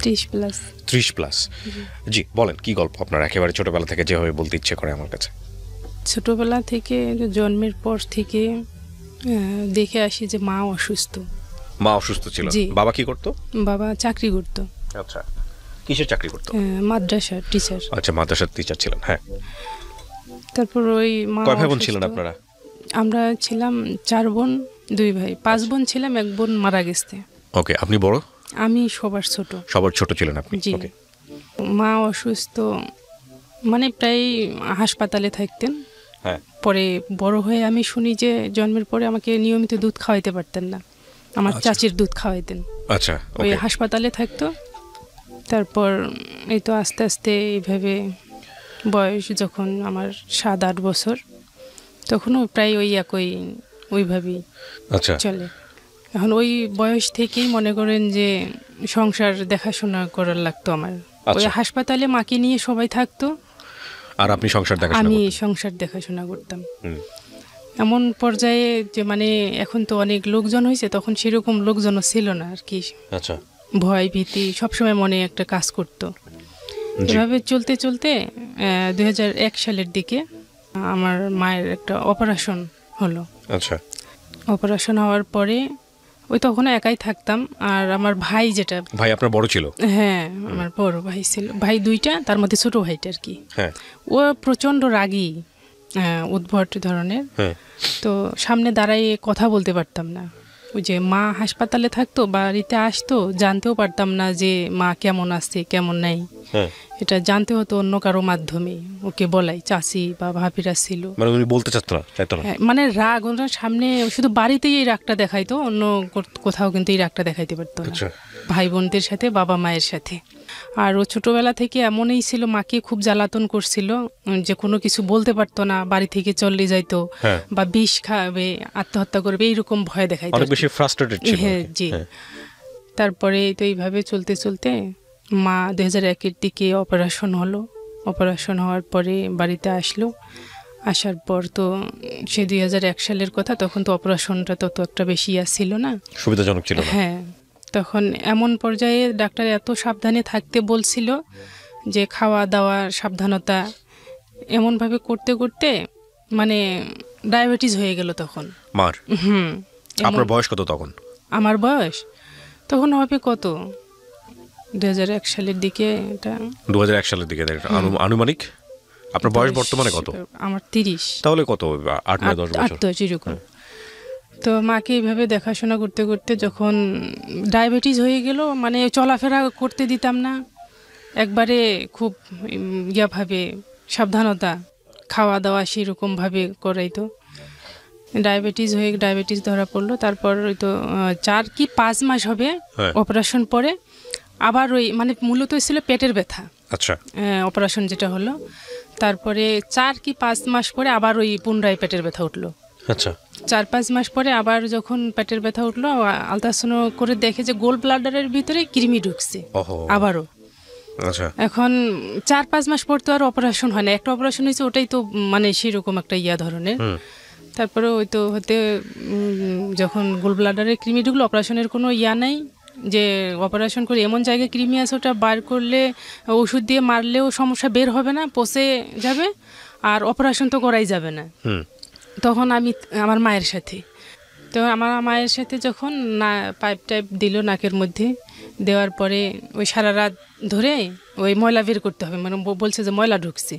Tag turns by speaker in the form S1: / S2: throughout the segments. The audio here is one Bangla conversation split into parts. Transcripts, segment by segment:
S1: 30+।
S2: 30+। জি বলেন, কি গল্প আপনার একেবারে ছোটবেলা থেকে যেভাবে বলতে ইচ্ছে করে আমার কাছে?
S1: ছোটবেলা থেকে জন্মের পর থেকে দেখে আসি যে মা অসুস্থ।
S2: মা অসুস্থ ছিল?
S1: জি।
S2: বাবা কি করতো?
S1: বাবা চাকরি করতো।
S2: আচ্ছা, কিসের চাকরি করতো?
S1: মাদ্রাসার টিচার।
S2: আচ্ছা, মাদ্রাসার টিচার ছিলেন। হ্যাঁ,
S1: তারপর ওই মা
S2: কয় ভাই বোন
S1: অসুস্থ।
S2: ছিলেন আপনারা?
S1: আমরা ছিলাম 4 বোন 2 ভাই। 5 বোন ছিলাম, 1 বোন মারা গেছে।
S2: ওকে, আপনি বড়?
S1: আমি সবার ছোট।
S2: সবার ছোট ছিলেন আপনি?
S1: জি।
S2: ওকে।
S1: মা অসুস্থ, মানে প্রায় হাসপাতালে থাকতেন।
S2: হ্যাঁ।
S1: পরে বড় হয়ে আমি শুনি যে জন্মের পরে আমাকে নিয়মিত দুধ খাওয়াইতে পারতেন না, আমার চাচির দুধ খাওয়াইতেন।
S2: আচ্ছা,
S1: ওই
S2: ওকে।
S1: হাসপাতালে থাকতো। তারপর এই তো আস্তে আস্তে এইভাবে বয়স যখন আমার 7-8 বছর, তখনও প্রায় ওই একই ওইভাবেই
S2: আচ্ছা,
S1: চলে। এখন ওই বয়স থেকেই মনে করেন যে সংসার দেখাশোনা করার লাগতো আমার। ওই হাসপাতালে মাকে নিয়ে সবাই থাকতো,
S2: আর আপনি সংসার দেখাশোনা
S1: আমি
S2: করতেন?
S1: সংসার দেখাশোনা করতাম। এমন পর্যায়ে যে মানে এখন তো অনেক লোকজন হয়েছে, তখন সেরকম লোকজনও ছিল না আর কি।
S2: আচ্ছা।
S1: ভয় ভীতি সবসময় মনে একটা কাজ করতো। এভাবে চলতে চলতে 2001 সালের দিকে আমার মায়ের একটা অপারেশন হলো।
S2: আচ্ছা।
S1: অপারেশন হওয়ার পরে ওই তখন একাই থাকতাম। আর আমার ভাই, যেটা
S2: ভাই আপনার বড় ছিল?
S1: হ্যাঁ, আমার বড় ভাই ছিল। ভাই 2টা, তার মধ্যে ছোট ভাইটা আর কি।
S2: হ্যাঁ।
S1: ও প্রচণ্ড রাগী, উদ্ভট ধরনের।
S2: হ্যাঁ।
S1: তো সামনে দাঁড়াইয়ে কথা বলতে পারতাম না। ওই যে মা হাসপাতালে থাকতো, বাড়িতে আসতো, জানতেও পারতাম না যে মা কেমন আছে কেমন নাই।
S2: হ্যাঁ।
S1: এটা জানতে হতো অন্য কারো মাধ্যমে, ওকে বলাই চাচি বা ভাবিরা ছিল।
S2: মানে উনি বলতে চাইতো না?
S1: মানে রাগ ওনার সামনে, শুধু বাড়িতেই এই রাগটা দেখাইতো, অন্য কোথাও কিন্তু এই রাগটা দেখাইতে পারতো না। ভাই বোনদের সাথে, বাবা মায়ের সাথে। আর ও ছোটবেলা থেকে এমনই ছিল, মাকে খুব জ্বালাতন করছিল, যে কোনো কিছু বলতে পারতো না, বাড়ি থেকে চলে যাইতো, বা বিষ খাবে, আত্মহত্যা করবে, এইরকম ভয় দেখাইতো।
S2: অনেক বেশি ফ্রাস্ট্রেটেড ছিল।
S1: হ্যাঁ, জি। তারপরে তো এইভাবে চলতে চলতে মা 2001-এর দিকে অপারেশন হলো। অপারেশন হওয়ার পরে বাড়িতে আসলো। আসার পর তো সে 2001 সালের কথা, তখন তো অপারেশনটা তত একটা বেশি ছিল না,
S2: সুবিধাজনক ছিল না।
S1: হ্যাঁ, তখন এমন পর্যায়ে ডাক্তার এত সাবধানে থাকতে বলছিল যে খাওয়া দাওয়া সাবধানতা, এমনভাবে করতে করতে মানে ডায়াবেটিস হয়ে গেল তখন
S2: মার। আপনার বয়স কত তখন?
S1: আমার বয়স তখন হবে কত, 2001 সালের দিকে। এটা
S2: 2001 সালের দিকে। আনুমানিক আপনার বয়স বর্তমানে কত?
S1: আমার 30।
S2: তাহলে কত, 8-9-10 বছর?
S1: 8 এরকম। তো মাকে এইভাবে দেখাশোনা করতে করতে যখন ডায়াবেটিস হয়ে গেল, মানে চলাফেরা করতে দিতাম না, একবারে খুব ভাবে সাবধানতা, খাওয়া দাওয়া সেরকমভাবে করাইতো। ডায়াবেটিস ধরা পড়লো। তারপর ওই তো 4 কি 5 মাস হবে অপারেশন পরে, আবার ওই মানে মূলত ছিল পেটের ব্যথা।
S2: আচ্ছা।
S1: অপারেশন যেটা হলো, তারপরে 4 কি 5 মাস পরে আবার ওই পুনরায় পেটের ব্যথা উঠলো।
S2: আচ্ছা।
S1: 4-5 মাস পরে আবার যখন পেটের ব্যথা উঠলো, আলট্রাসাউন্ড করে দেখে যে গোল ব্লাডারের ভিতরে কৃমি ঢুকছে আবারও।
S2: আচ্ছা।
S1: এখন 4-5 মাস পর তো আর অপারেশন হয় না, একটা অপারেশন হয়েছে, ওটাই তো মানে সেরকম একটা ধরনের। তারপরে ওই তো হতে যখন গোল ব্লাডারে কৃমি ঢুকলো, অপারেশনের কোনো নাই, যে অপারেশন করে এমন জায়গায় কৃমি আছে, ওটা বার করলে ওষুধ দিয়ে মারলেও সমস্যা বের হবে না, পচে যাবে, আর অপারেশন তো করাই যাবে না। তখন আমি আমার মায়ের সাথে যখন পাইপ টাইপ দিল নাকের মধ্যে, দেওয়ার পরে ওই সারা রাত ধরে ওই ময়লা বের করতে হবে, মানে বলছে যে ময়লা ঢুকছে,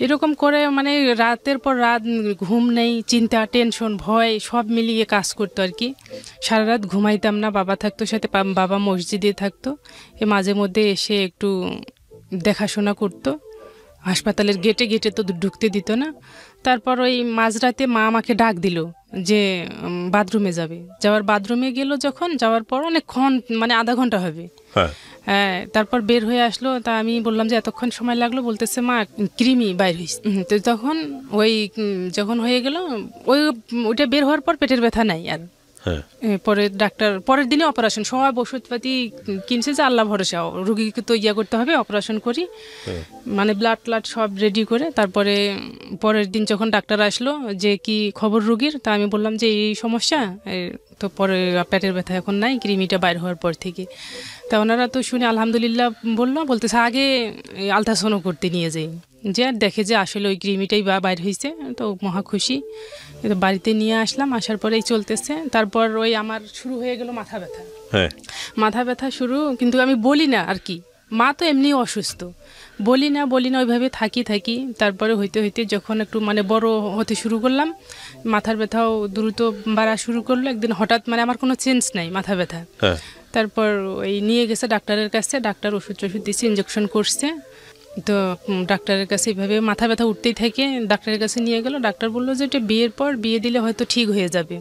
S1: এরকম করে মানে রাতের পর রাত ঘুম নেই, চিন্তা, টেনশন, ভয় সব মিলিয়ে কাজ করতো আর কি। সারা রাত ঘুমাইতাম না। বাবা থাকতো সাথে, বাবা মসজিদে থাকতো, মাঝে মধ্যে এসে একটু দেখাশোনা করতো। হাসপাতালের গেটে তো ঢুকতে দিত না। তারপর ওই মাঝরাতে মা আমাকে ডাক দিল যে বাথরুমে যাওয়ার বাথরুমে গেল যখন, যাওয়ার পর অনেকক্ষণ, মানে আধা ঘন্টা হবে, হ্যাঁ, তারপর বের হয়ে আসলো। তা আমি বললাম যে এতক্ষণ সময় লাগলো, বলতেছে মা কৃমি বাইর হয়েছে। তো তখন ওই যখন হয়ে গেল, ওইটা বের হওয়ার পর পেটের ব্যথা নাই আর।
S2: হ্যাঁ
S1: পরে ডাক্তার পরের দিনে অপারেশন, সব ওষুধপাতি কিনছে যে আল্লাহ ভরসা, রুগীকে তো ইয়া করতে হবে, অপারেশন করি, মানে ব্লাড ট্লাড সব রেডি করে। তারপরে পরের দিন যখন ডাক্তার আসলো যে কি খবর রুগীর, তা আমি বললাম যে এই সমস্যা, তো পরে পেটের ব্যথা এখন নাই, কৃমিটা বাইর হওয়ার পর থেকে। তা ওনারা তো শুনে আলহামদুলিল্লাহ বলতেছে আগে আলট্রাসাউন্ড করতে নিয়ে যাই, যে আর দেখে যে আসলে ওই কৃমিটাই বাইর হয়েছে, তো মহা খুশি। তো বাড়িতে নিয়ে আসলাম, আসার পরেই চলতেছে। তারপর ওই আমার শুরু হয়ে গেল মাথা ব্যথা।
S2: হ্যাঁ
S1: মাথা ব্যথা শুরু, কিন্তু আমি বলি না আর কি, মা তো এমনি অসুস্থ, বলি না ওইভাবে থাকি। তারপরে হইতে হইতে যখন একটু মানে বড় হতে শুরু করলাম, মাথার ব্যথাও দ্রুত বাড়া শুরু করলো। একদিন হঠাৎ মানে আমার কোনো চেঞ্জ নাই মাথা ব্যথা। তারপর ওই নিয়ে গেছে ডাক্তারের কাছে, ডাক্তার ওষুধ দিচ্ছে, ইঞ্জেকশন করছে। তো ডাক্তারের কাছে এইভাবে মাথা ব্যথা উঠতেই থাকে, ডাক্তারের কাছে নিয়ে গেল। ডাক্তার বললো যে এটা বিয়ের পর বিয়ে দিলে হয়তো ঠিক হয়ে যাবে,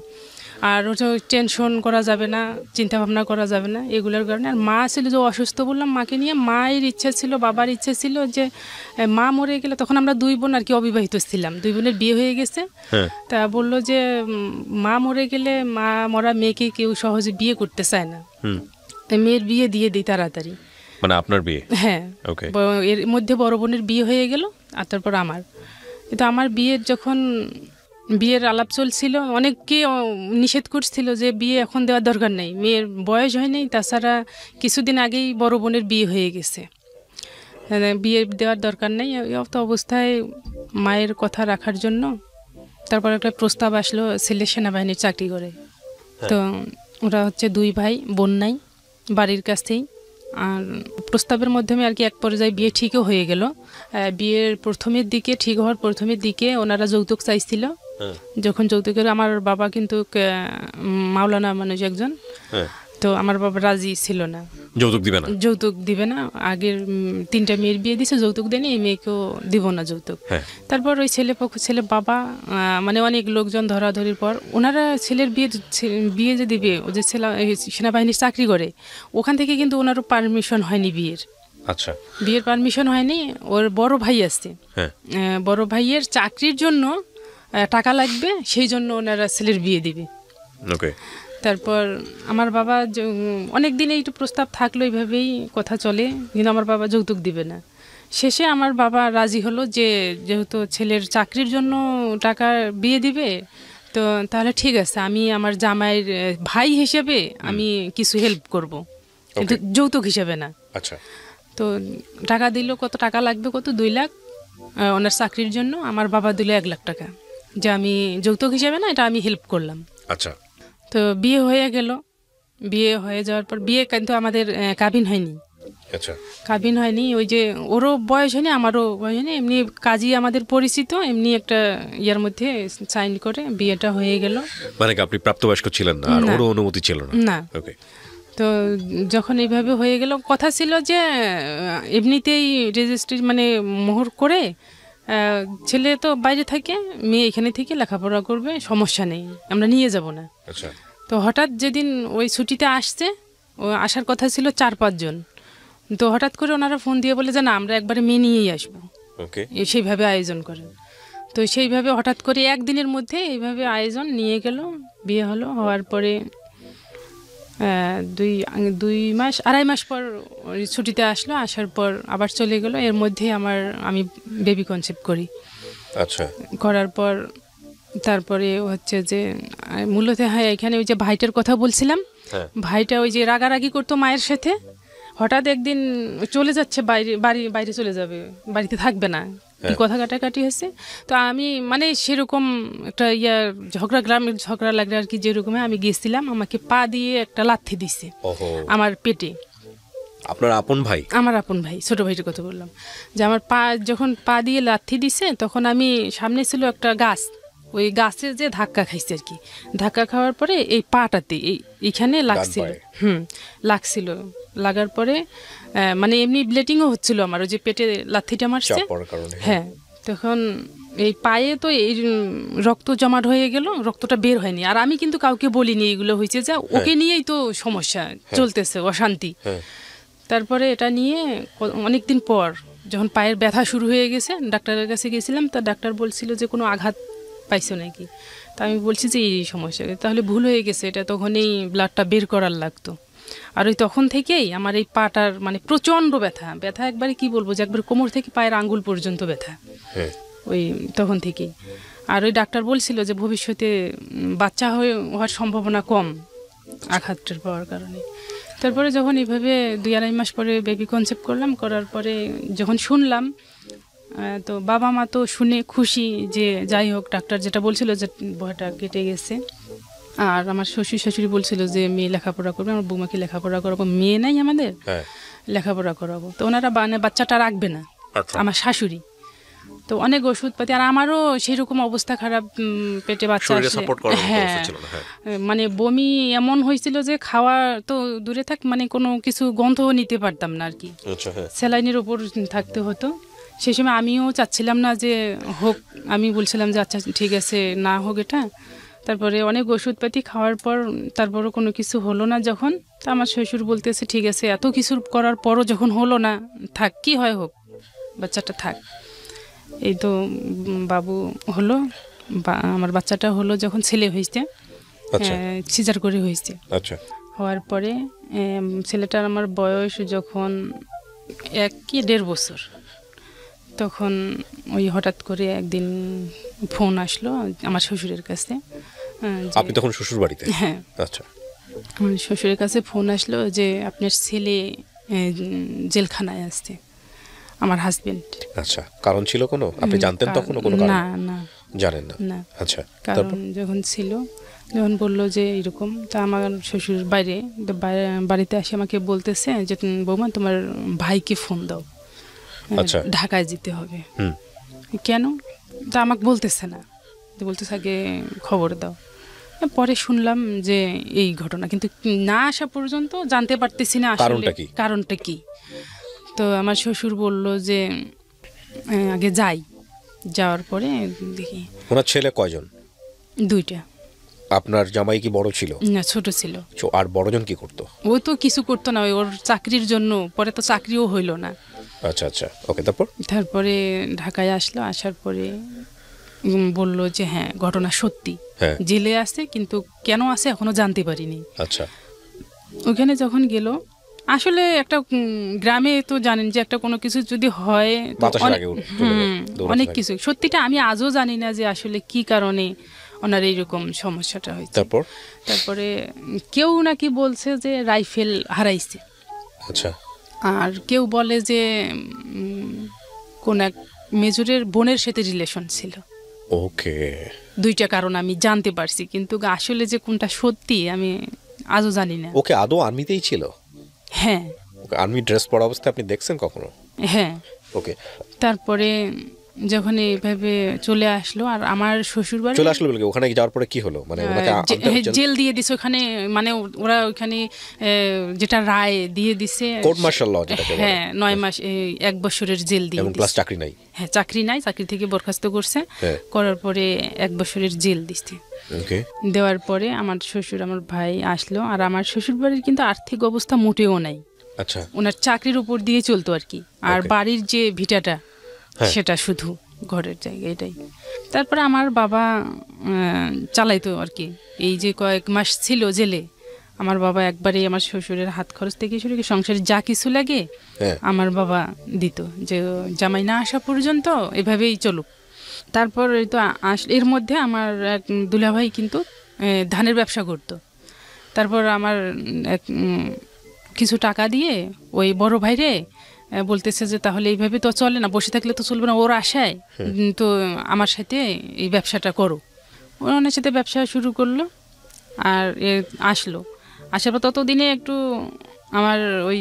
S1: আর ওটা টেনশন করা যাবে না, চিন্তা ভাবনা করা যাবে না এগুলোর কারণে। আর মা ছিল যে অসুস্থ, বললাম মাকে নিয়ে, মায়ের ইচ্ছা ছিল, বাবার ইচ্ছা ছিল যে মা মরে গেলে, তখন আমরা 2 বোন আর কি অবিবাহিত ছিলাম, 2 বোনের বিয়ে হয়ে গেছে। তা বললো যে মা মরে গেলে, মা মরা মেয়েকে কেউ সহজে বিয়ে করতে চায় না, মেয়ের বিয়ে দিয়ে দিই তাড়াতাড়ি।
S2: মানে আপনার বিয়ে?
S1: হ্যাঁ, এর মধ্যে বড় বোনের বিয়ে হয়ে গেল, আর তারপর আমার। কিন্তু আমার বিয়ের আলাপ চলছিল, অনেককে নিষেধ করছিল যে বিয়ে এখন দেওয়ার দরকার নেই, মেয়ের বয়স হয়নি, তাছাড়া কিছুদিন আগেই বড় বোনের বিয়ে হয়ে গেছে, বিয়ে দেওয়ার দরকার নেই। অত অবস্থায় মায়ের কথা রাখার জন্য তারপর একটা প্রস্তাব আসলো, ছেলে সেনাবাহিনীর চাকরি করে। তো ওরা হচ্ছে 2 ভাই, বোন নাই, বাড়ির কাছেই। আর প্রস্তাবের মাধ্যমে আর কি এক পর্যায়ে বিয়ে ঠিকও হয়ে গেল। বিয়ের ঠিক হওয়ার প্রথমের দিকে ওনারা যৌতুক চাইছিল। যখন যৌতুকের, আমার বাবা কিন্তু মাওলানা মানুষ একজন, তো আমার বাবা রাজি ছিল না, যৌতুক দিবে না। আগের 3টা মেয়ের বিয়ে দিছে, যৌতুক দেয়নি, এই মেয়েকেও দিব না যৌতুক। তারপর ওই ছেলে বাবা মানে অনেক লোকজন ধরাধরির পর ওনারা ছেলের বিয়ে যে দিবে, ও যে সেনাবাহিনীর চাকরি করে, ওখান থেকে কিন্তু ওনারও পারমিশন হয়নি বিয়ের।
S2: আচ্ছা,
S1: বিয়ের পারমিশন হয়নি। ওর বড় ভাই আছে, বড় ভাইয়ের চাকরির জন্য টাকা লাগবে, সেই জন্য ওনারা ছেলের বিয়ে দিবে। তারপর আমার বাবা অনেক দিন একটু প্রস্তাব থাকলো, এইভাবেই কথা চলে, কিন্তু আমার বাবা যৌতুক দিবে না। শেষে আমার বাবা রাজি হলো যে যেহেতু ছেলের চাকরির জন্য টাকা বিয়ে দিবে, তো তাহলে ঠিক আছে, আমি আমার জামাইয়ের ভাই হিসেবে আমি কিছু হেল্প করব, কিন্তু যৌতুক হিসেবে না।
S2: আচ্ছা।
S1: তো টাকা দিল, কত টাকা লাগবে, 2 লাখ ওনার চাকরির জন্য। আমার বাবা দিল 1 লাখ টাকা, যে আমি যৌতুক হিসেবে না, এটা আমি হেল্প করলাম।
S2: আচ্ছা।
S1: তো বিয়ে হয়ে গেল। বিয়ে হয়ে যাওয়ার পর বিয়ে কিন্তু আমাদের কাবিন হয়নি।
S2: আচ্ছা,
S1: কাবিন হয়নি, ওই যে ওরও বয়স হয়নি, আমারও বয়স হয়নি, এমনি কাজী আমাদের পরিচিত, এমনি একটা ইয়ার মধ্যে সাইন করে বিয়েটা হয়ে গেল।
S2: মানে আপনি প্রাপ্তবয়স্ক ছিলেন না, আর ওরও অনুমতি ছিল না?
S1: না। তো যখন এইভাবে হয়ে গেল, কথা ছিল যে এমনিতেই রেজিস্ট্রি মানে মোহর করে, ছেলে তো বাইরে থাকে, মেয়ে এখানে থেকে লেখাপড়া করবে, সমস্যা নেই, আমরা নিয়ে যাব না।
S2: আচ্ছা।
S1: তো হঠাৎ যেদিন ওই ছুটিতে আসছে, আসার কথা ছিল 4-5 জন, তো হঠাৎ করে ওনারা ফোন দিয়ে বলে যে না, আমরা একবারে মেয়ে নিয়েই আসবো, সেইভাবে আয়োজন করেন। তো সেইভাবে হঠাৎ করে একদিনের মধ্যে এইভাবে আয়োজন নিয়ে গেল, বিয়ে হলো। হওয়ার পরে 2.5 মাস পর ছুটিতে আসলো, আসার পর আবার চলে গেল। এর মধ্যে আমি বেবি কনসেপ্ট করি।
S2: আচ্ছা।
S1: করার পর তারপরে হচ্ছে যে মূলত এখানে ওই যে ভাইটার কথা বলছিলাম, ভাইটা ওই যে রাগারাগি করতো মায়ের সাথে, হঠাৎ একদিন চলে যাচ্ছে বাইরে চলে যাবে, বাড়িতে থাকবে না, কি কথা কাটাকাটি হয়েছে। তো আমি মানে সেরকম একটা গ্রামের ঝগড়া লাগলে আর কি, যেরকম আমি গেছিলাম, আমাকে পা দিয়ে একটা লাথি দিছে আমার পেটে।
S2: আপনার আপন ভাই? আমার
S1: আপন ভাই, ছোট ভাইটার কথা বললাম, যে আমার যখন পা দিয়ে লাথি দিছে, তখন আমি সামনে ছিল একটা গাছ, ওই গাছে যে ধাক্কা খাইছে আর কি, ধাক্কা খাওয়ার পরে এই পাটাতে এইখানে লাগছিল, লাগছিল, লাগার পরে মানে এমনি ব্লিডিংও হচ্ছিল আমার, ওই যে পেটে লাথিটা মারছে। হ্যাঁ, তখন এই পায়ে তো এই রক্ত জমাট হয়ে গেল, রক্তটা বের হয়নি। আর আমি কিন্তু কাউকে বলিনি এগুলো হয়েছে, যা ওকে নিয়েই তো সমস্যা চলতেছে, অশান্তি। তারপরে এটা নিয়ে অনেকদিন পর যখন পায়ের ব্যথা শুরু হয়ে গেছে, ডাক্তারের কাছে গেছিলাম, তা ডাক্তার বলছিল যে কোনো আঘাত পাইছো নাকি? তা আমি বলছি যে এই সমস্যা, তাহলে ভুল হয়ে গেছে, এটা তখনই ব্লাডটা বের করার লাগতো। আর ওই তখন থেকেই আমার এই পাটার মানে প্রচণ্ড ব্যথা, ব্যথা একবারে কি বলবো, যে একবার কোমর থেকে পায়ের আঙ্গুল পর্যন্ত ব্যথা ওই তখন থেকেই। আর ওই ডাক্তার বলছিল যে ভবিষ্যতে বাচ্চা হওয়ার সম্ভাবনা কম আঘাতটার পাওয়ার কারণে। তারপরে যখন এইভাবে 2-2.5 মাস পরে বেবি কনসেপ্ট করলাম, করার পরে যখন শুনলাম, তো বাবা মা তো শুনে খুশি যে যাই হোক ডাক্তার যেটা বলছিল যে ভয়টা কেটে গেছে। আর আমার শ্বশুর শাশুড়ি বলছিল যে মেয়ে লেখাপড়া করবে, আমার বৌমাকে লেখাপড়া করাবো, মেয়ে নাই আমাদের, লেখাপড়া করাবো। তো ওনারা বাচ্চাটা রাখবে না, আমার শাশুড়ি। তো অনেক ওষুধপাতি, আর আমারও সেরকম অবস্থা খারাপ, পেটে বাচ্চা আসলে, হ্যাঁ মানে বমি এমন হয়েছিল যে খাওয়া তো দূরে থাক, মানে কোনো কিছু গন্ধও নিতে পারতাম না আর কি, স্যালাইনের ওপর থাকতে হতো। সেই সময় আমিও চাচ্ছিলাম না যে হোক, আমি বলছিলাম যে আচ্ছা ঠিক আছে না হোক এটা। তারপরে অনেক ওষুধপাতি খাওয়ার পর তারপরও কোনো কিছু হলো না যখন, তা আমার শ্বশুর বলতেছে ঠিক আছে এত কিছু করার পরও যখন হলো না, থাক কি হয় হোক, বাচ্চাটা থাক। এই তো বাবু হলো, আমার বাচ্চাটা হলো যখন ছেলে হয়েছে, সিজার করে হয়েছে। হওয়ার পরে ছেলেটার আমার বয়স যখন 1 কি 1.5 বছর, তখন ওই হঠাৎ করে একদিন ফোন আসলো আমার শ্বশুরের কাছে।
S2: আপনি তখন শ্বশুর বাড়িতে?
S1: হ্যাঁ, আচ্ছা। আমার শ্বশুরের কাছে ফোন আসলো যে আপনার ছেলে জেলখানায় আসছে, আমার হাজবেন্ড।
S2: আচ্ছা, কারণ ছিল কোনো? আপনি জানতেন তখন কোনো কারণ?
S1: না না, জানেন না। আচ্ছা, কারণ যখন ছিল, যখন বললো যে এরকম, তা আমার শ্বশুর বাড়িতে এসে আমাকে বলতেছে যে বৌমা তোমার ভাইকে ফোন দাও, ঢাকায় যেতে হবে। কেন? তা আমাকে বলতেছে না, বলতেছে আগে খবর দাও। পরে শুনলাম যে এই ঘটনা, কিন্তু না আসা পর্যন্ত জানতে পারতেছি না আসলে কারণটা কি। তো আমার শ্বশুর বলল যে আগে যাই, যাওয়ার পরে দেখি।
S2: ওনার ছেলে কয়জন?
S1: 2টা।
S2: আপনার জামাই কি বড় ছিল?
S1: না, ছোট ছিল।
S2: আর বড়জন কি করতো?
S1: ও তো কিছু করতো না, ওর চাকরির জন্য, পরে তো চাকরিও হইল না।
S2: আচ্ছা আচ্ছা, ওকে। তারপরে
S1: ঢাকায় আসলো, আসার পরে বলল যে হ্যাঁ ঘটনা সত্যি, জেলে আছে, কিন্তু কেন আছে এখনো জানতে পারিনি।
S2: আচ্ছা,
S1: ওখানে যখন গেল, আসলে একটা গ্রামে তো জানেন যে একটা কোনো কিছু যদি হয় অনেক কিছু, সত্যিটা আমি আজও জানি না যে আসলে কি কারণে ওনার এইরকম সমস্যাটা হয়েছে। তারপরে কেউ নাকি বলছে যে রাইফেল হারাইছে।
S2: আচ্ছা।
S1: আর কেউ বলে যে কোন এক মেজরের বোনের সাথে রিলেশন ছিল।
S2: ওকে,
S1: 2টা কারণ আমি জানতে পারছি, কিন্তু আসলে যে কোনটা সত্যি আমি আজও জানি না।
S2: ওকে আদৌ আর্মিতেই ছিল?
S1: হ্যাঁ।
S2: ওকে আর্মি ড্রেস পরা অবস্থায় আপনি দেখছেন কখনো?
S1: হ্যাঁ।
S2: ওকে।
S1: তারপরে যখন এইভাবে চলে আসলো, আর আমার শ্বশুর বাড়ি
S2: চলে আসলো বলে ওখানে যাওয়ার পরে কি হলো? মানে ওনাকে
S1: জেল দিয়ে দিছে ওখানে, মানে ওরা ওখানে যেটা রায় দিয়ে দিছে,
S2: কোর্ট মার্শাল ল যেটাকে বলে।
S1: হ্যাঁ, 9 মাস 1 বছরের জেল দিয়ে দিছে।
S2: প্লাস চাকরি নাই।
S1: হ্যাঁ, চাকরি নাই, চাকরি থেকে বরখাস্ত করছে, করার পরে 1 বছরের জেল দিছে।
S2: ওকে।
S1: দেওয়ার পরে আমার শ্বশুর, আমার ভাই আসলো, আর আমার শ্বশুর বাড়ির কিন্তু আর্থিক অবস্থা মোটেও নাই।
S2: আচ্ছা।
S1: ওনার চাকরির উপর দিয়ে চলতো আর কি, আর বাড়ির যে ভিটাটা সেটা শুধু ঘরের জায়গা, এটাই। তারপরে আমার বাবা চালাইতো আর কি। এই যে কয়েক মাস ছিল জেলে, আমার বাবা একবারে আমার শ্বশুরের হাত খরচ থেকে শুরু করে সংসারে যা কিছু লাগে আমার বাবা দিত, যে জামাই না আসা পর্যন্ত এভাবেই চলুক। তারপর এই তো এর মধ্যে আমার এক দুলাভাই কিন্তু ধানের ব্যবসা করতো। তারপর আমার কিছু টাকা দিয়ে ওই বড় ভাইরে বলতেছে যে তাহলে এইভাবে তো চলে না, বসে থাকলে তো চলবে না, ওর আশায় তো আমার সাথে এই ব্যবসাটা করো। ওনার সাথে ব্যবসা শুরু করলো, আর আসলো। আসার পর ততদিনে একটু আমার ওই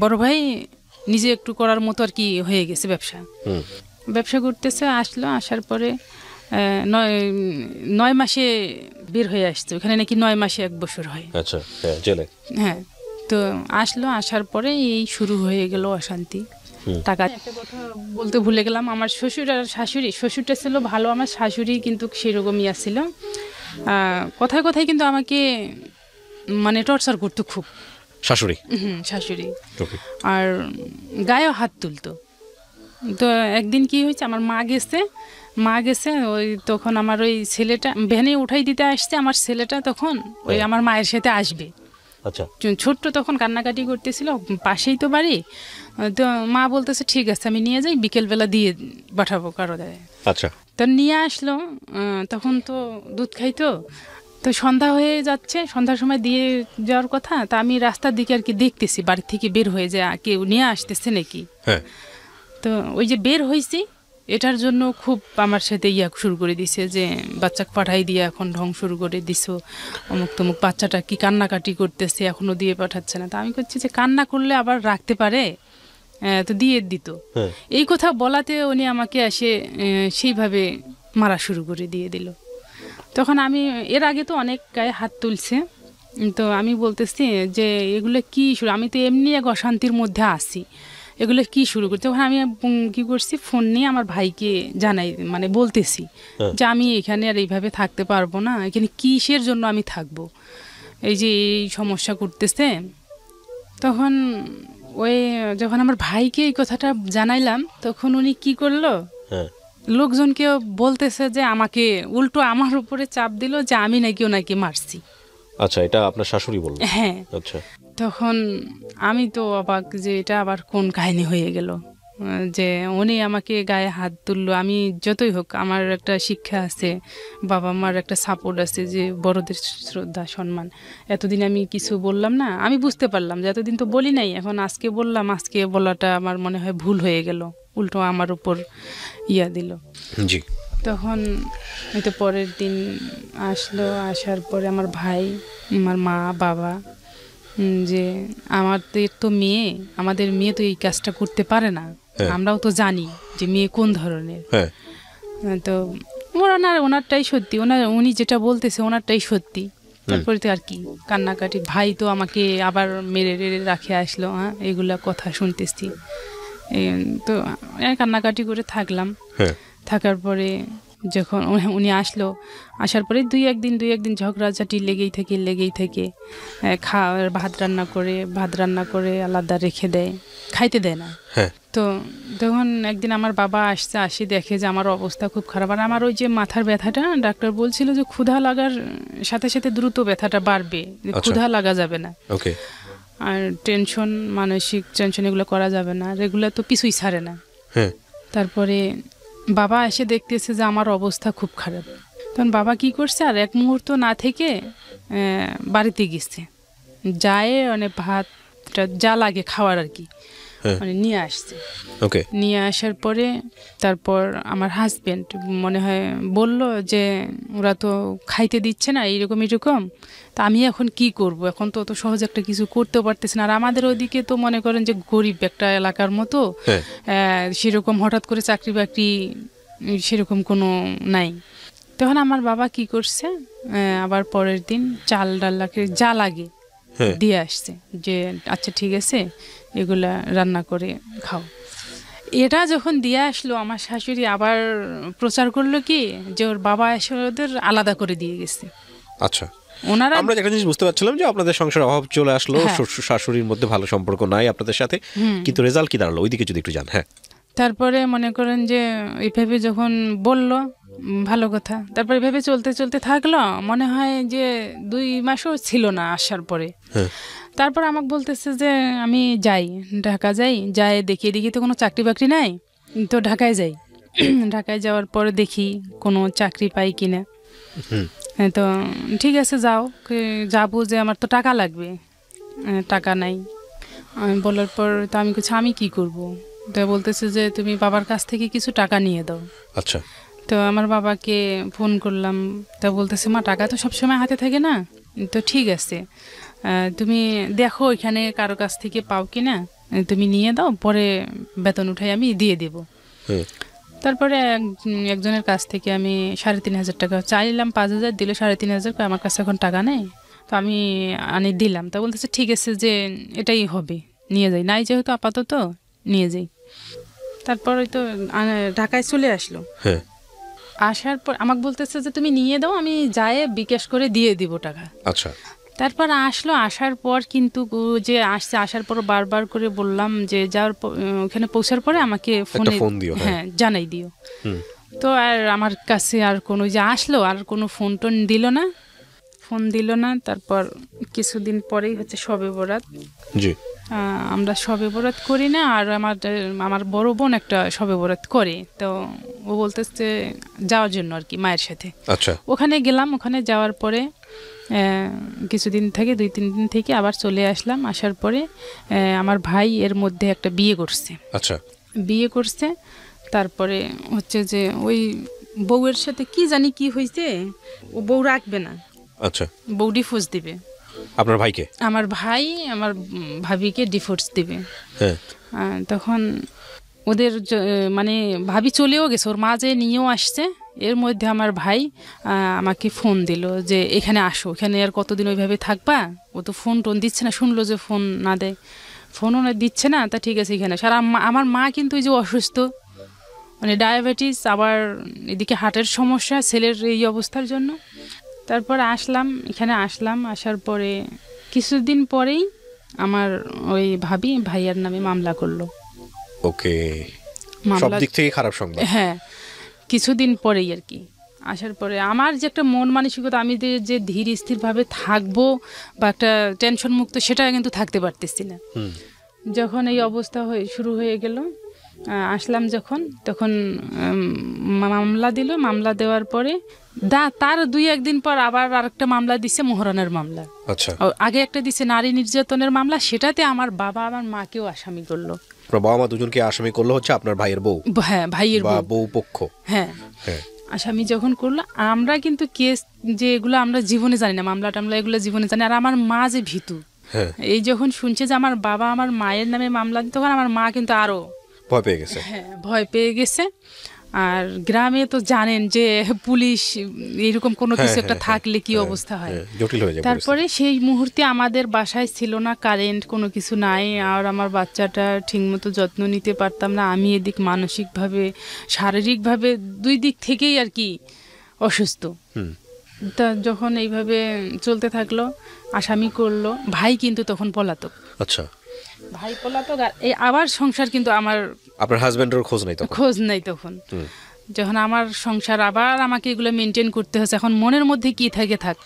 S1: বড় ভাই নিজে একটু করার মতো আর কি হয়ে গেছে, ব্যবসা করতেছে। আসলো, আসার পরে 9 মাসে বের হয়ে আসছে। ওখানে নাকি 9 মাসে 1 বছর হয়।
S2: আচ্ছা, জেলে।
S1: হ্যাঁ, তো আসলো, আসার পরে এই শুরু হয়ে গেল অশান্তি। টাকা, একটা কথা বলতে ভুলে গেলাম, আমার শ্বশুর আর শাশুড়ি, শ্বশুরটা ছিল ভালো, আমার শাশুড়ি কিন্তু সেরকমই আসছিল। কথায় কথায় কিন্তু আমাকে মানে টর্চার করতো খুব, শাশুড়ি। আর গায়েও হাত তুলতো। তো একদিন কি হয়েছে, আমার মা গেছে ওই তখন আমার ওই ছেলেটা ভ্যানে উঠাই দিতে আসছে, আমার ছেলেটা তখন ওই আমার মায়ের সাথে আসবে।
S2: আচ্ছা,
S1: ছোট্ট তখন কান্নাকাটি করতেছিল, পাশেই তো বাড়ি। তো মা বলতেছে ঠিক আছে আমি নিয়ে যাই, বিকেলবেলা দিয়ে পাঠাবো কারো দেয়।
S2: আচ্ছা,
S1: তো নিয়ে আসলো, তখন তো দুধ খাইতো। তো সন্ধ্যা হয়ে যাচ্ছে, সন্ধ্যার সময় দিয়ে যাওয়ার কথা, তা আমি রাস্তার দিকে আর কি দেখতেছি বাড়ি থেকে বের হয়ে যায় কেউ নিয়ে আসতেছে নাকি।
S2: হ্যাঁ,
S1: তো ওই যে বের হয়েছি এটার জন্য খুব আমার সাথে শুরু করে দিছে যে বাচ্চাকে পাঠাই দিয়ে এখন ঢং শুরু করে দিছো, অমুক তমুক, বাচ্চাটা কি কান্নাকাটি করতেছে এখনো দিয়ে পাঠাচ্ছে না। তা আমি করছি যে কান্না করলে আবার রাখতে পারে, তো দিয়ে দিত। এই কথা বলাতে উনি আমাকে এসে সেইভাবে মারা শুরু করে দিয়ে দিল। তখন আমি এর আগে তো অনেক গায়ে হাত তুলছে, তো আমি বলতেছি যে এগুলো কি শুরু, আমি তো এমনি এক অশান্তির মধ্যে আছি, এগুলো কি শুরু করছি। তখন আমি কি করছি, ফোন নিয়ে আমার ভাইকে জানাই, মানে বলতেছি যে আমি এখানে আর এইভাবে থাকতে পারবো না, এখানে কিসের জন্য আমি থাকবো, এই যে এই সমস্যা করতেছে। তখন ওই যখন আমার ভাইকে এই কথাটা জানাইলাম তখন উনি কি করলো, লোকজনকে বলতেছে যে আমাকে উল্টো আমার উপরে চাপ দিল যে আমি নাকি ওনাকে মারছি।
S2: আচ্ছা, এটা আপনার শাশুড়ি বলল?
S1: হ্যাঁ।
S2: আচ্ছা,
S1: তখন আমি তো অবাক যে এটা আবার কোন কাহিনী হয়ে গেল, যে উনি আমাকে গায়ে হাত তুললো। আমি যতই হোক আমার একটা শিক্ষা আছে, বাবা মার একটা সাপোর্ট আছে, যে বড়দের শ্রদ্ধা সম্মান। এতদিন আমি কিছু বললাম না, আমি বুঝতে পারলাম যে এতদিন তো বলি নাই, এখন আজকে বললাম, আজকে বলাটা আমার মনে হয় ভুল হয়ে গেল, উল্টো আমার উপর দিল।
S2: জি।
S1: তখন হয়তো পরের দিন আসলো, আসার পরে আমার ভাই, আমার মা, বাবা, যে আমাদের তো মেয়ে, আমাদের মেয়ে তো এই কাজটা করতে পারে না, আমরাও তো জানি যে মেয়ে কোন ধরনের। তো ওনারটাই সত্যি, উনি যেটা বলতেছে ওনারটাই সত্যি। তারপরে তো আর কি কান্নাকাটি, ভাই তো আমাকে আবার মেরে রাখে আসলো, এগুলা কথা শুনতেছি। তো কান্নাকাটি করে থাকলাম। থাকার পরে যখন উনি আসলো, আসার পরে দুই একদিন ঝগড়াঝাটি লেগেই থাকে। ভাত রান্না করে আলাদা রেখে দেয়, খাইতে দেয় না। তো তখন একদিন আমার বাবা আসে দেখে যে আমার অবস্থা খুব খারাপ। আর আমার ওই যে মাথার ব্যথাটা, ডাক্তার বলছিল যে ক্ষুধা লাগার সাথে সাথে দ্রুত ব্যথাটা বাড়বে, ক্ষুধা লাগা যাবে না, আর টেনশন, মানসিক টেনশন এগুলো করা যাবে না, এগুলো তো পিছুই ছাড়ে না। তারপরে বাবা এসে দেখতেছে যে আমার অবস্থা খুব খারাপ। তখন বাবা কি করছে, আর এক মুহূর্ত না থেকে বাড়িতে গেছে, যায় মানে ভাতটা যা লাগে খাওয়ার আর কি মানে নিয়ে আসছে। নিয়ে আসার পরে তারপর আমার হাজবেন্ড মনে হয় বলল যে ওরা তো খাইতে দিচ্ছে না, এইরকম। তা আমি এখন কি করব, এখন তো অত সহজ একটা কিছু করতে পারতেছি না। আর আমাদের ওইদিকে তো মনে করেন যে গরিব একটা এলাকার মতো, সেরকম হঠাৎ করে চাকরি বাকরি সেরকম কোনো নাই। তখন আমার বাবা কি করছে, আবার পরের দিন চাল ডাল্লাকে যা লাগে দিয়ে আসছে, যে আচ্ছা ঠিক আছে এগুলা রান্না করে খাও। এটা যখন দিয়ে আসলো, আমার শাশুড়ি আবার প্রচার করলো কি যে ওর বাবা এসে ওদের আলাদা করে দিয়ে গেছে।
S2: আচ্ছা, আমরা একটা জিনিস বুঝতে পারছিলাম যে আপনাদের সংসারে অভাব চলে আসলো, শাশুড়ির মধ্যে ভালো সম্পর্ক নাই আপনাদের সাথে, কিন্তু রেজাল্ট কি দাঁড়ালো ওইদিকে যদি একটু জান।
S1: তারপরে মনে করেন যে এইভাবে যখন বললো ভালো কথা, তারপরে এভাবে চলতে থাকলো, মনে হয় যে 2 মাসও ছিল না আসার পরে। তারপর আমাকে বলতেছে যে আমি ঢাকা যাই দেখি তো কোনো চাকরি বাকরি নাই, তো ঢাকায় যাই। ঢাকায় যাওয়ার পরে দেখি কোনো চাকরি পাই কিনা। তো ঠিক আছে যাবো, যে আমার তো টাকা লাগবে, টাকা নাই। বলার পর তো আমি কিছু আমি কি করব, তো বলতেছে যে তুমি বাবার কাছ থেকে কিছু টাকা নিয়ে দাও।
S2: আচ্ছা।
S1: তো আমার বাবাকে ফোন করলাম, তা বলতেছে মা টাকা তো সবসময় হাতে থাকে না, তো ঠিক আছে তুমি দেখো এখানে কারো কাছ থেকে পাও কিনা, তুমি নিয়ে দাও, পরে বেতন উঠাই আমি দিয়ে দেব। তারপরে একজনের কাছ থেকে আমি 3,500 টাকা চাইলাম, 5,000 দিল, 3,500, আমার কাছে এখন টাকা নেই। তো আমি দিলাম, তা বলতেছে ঠিক আছে যে এটাই হবে, নিয়ে যাই, নাই যেহেতু আপাতত নিয়ে যাই। তারপর তো ঢাকায় চলে আসলো। আসার পর আমাকে বলতেছে যে তুমি নিয়ে দাও, আমি বিকাশ করে দিয়ে দিব টাকা।
S2: আচ্ছা।
S1: তারপর আসলো, আসার পর কিন্তু যে আসছে, আসার পর বারবার করে বললাম যে যাওয়ার ওখানে পৌঁছার পরে আমাকে
S2: ফোন দিও,
S1: হ্যাঁ জানাই দিও। তো আর আমার কাছে আর কোনো, যে আসলো আর কোনো ফোন টোন দিল না। তারপর কিছুদিন পরেই হচ্ছে শবে বরাত।
S2: জি।
S1: আমরা শবে বরাত করি না, আর আমার বড় বোন একটা শবে বরাত করে, তো ও বলতেছে যাওয়ার জন্য আর কি মায়ের সাথে।
S2: আচ্ছা।
S1: ওখানে গেলাম, ওখানে যাওয়ার পরে কিছুদিন থেকে 2-3 দিন থেকে আবার চলে আসলাম। আসার পরে আমার ভাই এর মধ্যে একটা বিয়ে করছে।
S2: আচ্ছা।
S1: বিয়ে করছে, তারপরে হচ্ছে যে ওই বউয়ের সাথে কি জানি কি হয়েছে, ও বউ রাখবে না।
S2: আচ্ছা।
S1: বউ ডিভোর্স দিবে
S2: আপনার ভাইকে?
S1: আমার ভাই আমার ভাবিকে ডিভোর্স দিবে।
S2: হ্যাঁ।
S1: তখন ওদের মানে ভাবি চলেও গেছে, ওর মা যে নিয়েও আসছে। এর মধ্যে আমার ভাই আমাকে ফোন দিল যে এখানে আসো, এখানে আর কতদিন ওইভাবে থাকবা, ও তো ফোন টোন দিচ্ছে না, শুনলো যে ফোন না দেয়, ফোনও দিচ্ছে না, তা ঠিক আছে এখানে। আর আমার মা কিন্তু ওই যে অসুস্থ, মানে ডায়াবেটিস, আবার এদিকে হার্টের সমস্যা ছেলের এই অবস্থার জন্য। তারপর এখানে আসলাম। আসার পরে কিছুদিন পরেই আমার ওই ভাইয়ার নামে মামলা করলো।
S2: ওকে, সব দিক থেকে খারাপ সংবাদ।
S1: হ্যাঁ, কিছুদিন পরেই আর কি। আসার পরে আমার যে একটা মন মানসিকতা, আমি যে ধীর স্থিরভাবে থাকবো বা একটা টেনশন মুক্ত, সেটা কিন্তু থাকতে পারতেছি না। যখন এই অবস্থা শুরু হয়ে গেল, আসলাম তখন মামলা দিল। মামলা দেওয়ার পরে তার 2-1 দিন পর আবার আরেকটা মামলা দিছে, মোহরানের মামলা।
S2: আচ্ছা।
S1: আগে একটা দিছে নারী নির্যাতনের মামলা, সেটাতে আমার বাবা আমার মাকেও আসামি করলো।
S2: বাবা মা দুজনকে আসামি করলো হচ্ছে আপনার ভাইয়ের বউ?
S1: হ্যাঁ, ভাইয়ের
S2: বউ পক্ষ।
S1: হ্যাঁ, আসামি যখন করলো, আমরা কিন্তু কেস যে এগুলো আমরা জীবনে জানি না, মামলা টামলা এগুলো জীবনে জানি। আর আমার মা যে ভীতু, এই যখন শুনছে যে আমার বাবা আমার মায়ের নামে মামলা, তখন আমার মা কিন্তু আরো ভয় পেয়ে গেছে। হ্যাঁ, ভয় পেয়ে গেছে। আর গ্রামে তো জানেন যে পুলিশ এরকম কোনো কিছু একটা থাকলে কি অবস্থা হয়,
S2: জটিল হয়ে যায়।
S1: তারপরে সেই মুহূর্তে আমাদের বাসায় ছিল না কারেন্ট, কোনো কিছু নাই, আর আমার বাচ্চাটা ঠিকমতো যত্ন নিতে পারতাম না। আমি এদিক মানসিকভাবে শারীরিকভাবে 2 দিক থেকেই আর কি অসুস্থ। তা যখন এইভাবে চলতে থাকলো, আসামি করলো, ভাই কিন্তু তখন পলাতক।
S2: আচ্ছা।
S1: ভাই পলাতক, আর এই আবার সংসার কিন্তু
S2: আপনার হাজবেন্ডের খোঁজ নাই তখন।
S1: যখন আমার সংসার আবার আমাকে এগুলো মেনটেন করতে হচ্ছে, এখন মনের মধ্যে কি থাক,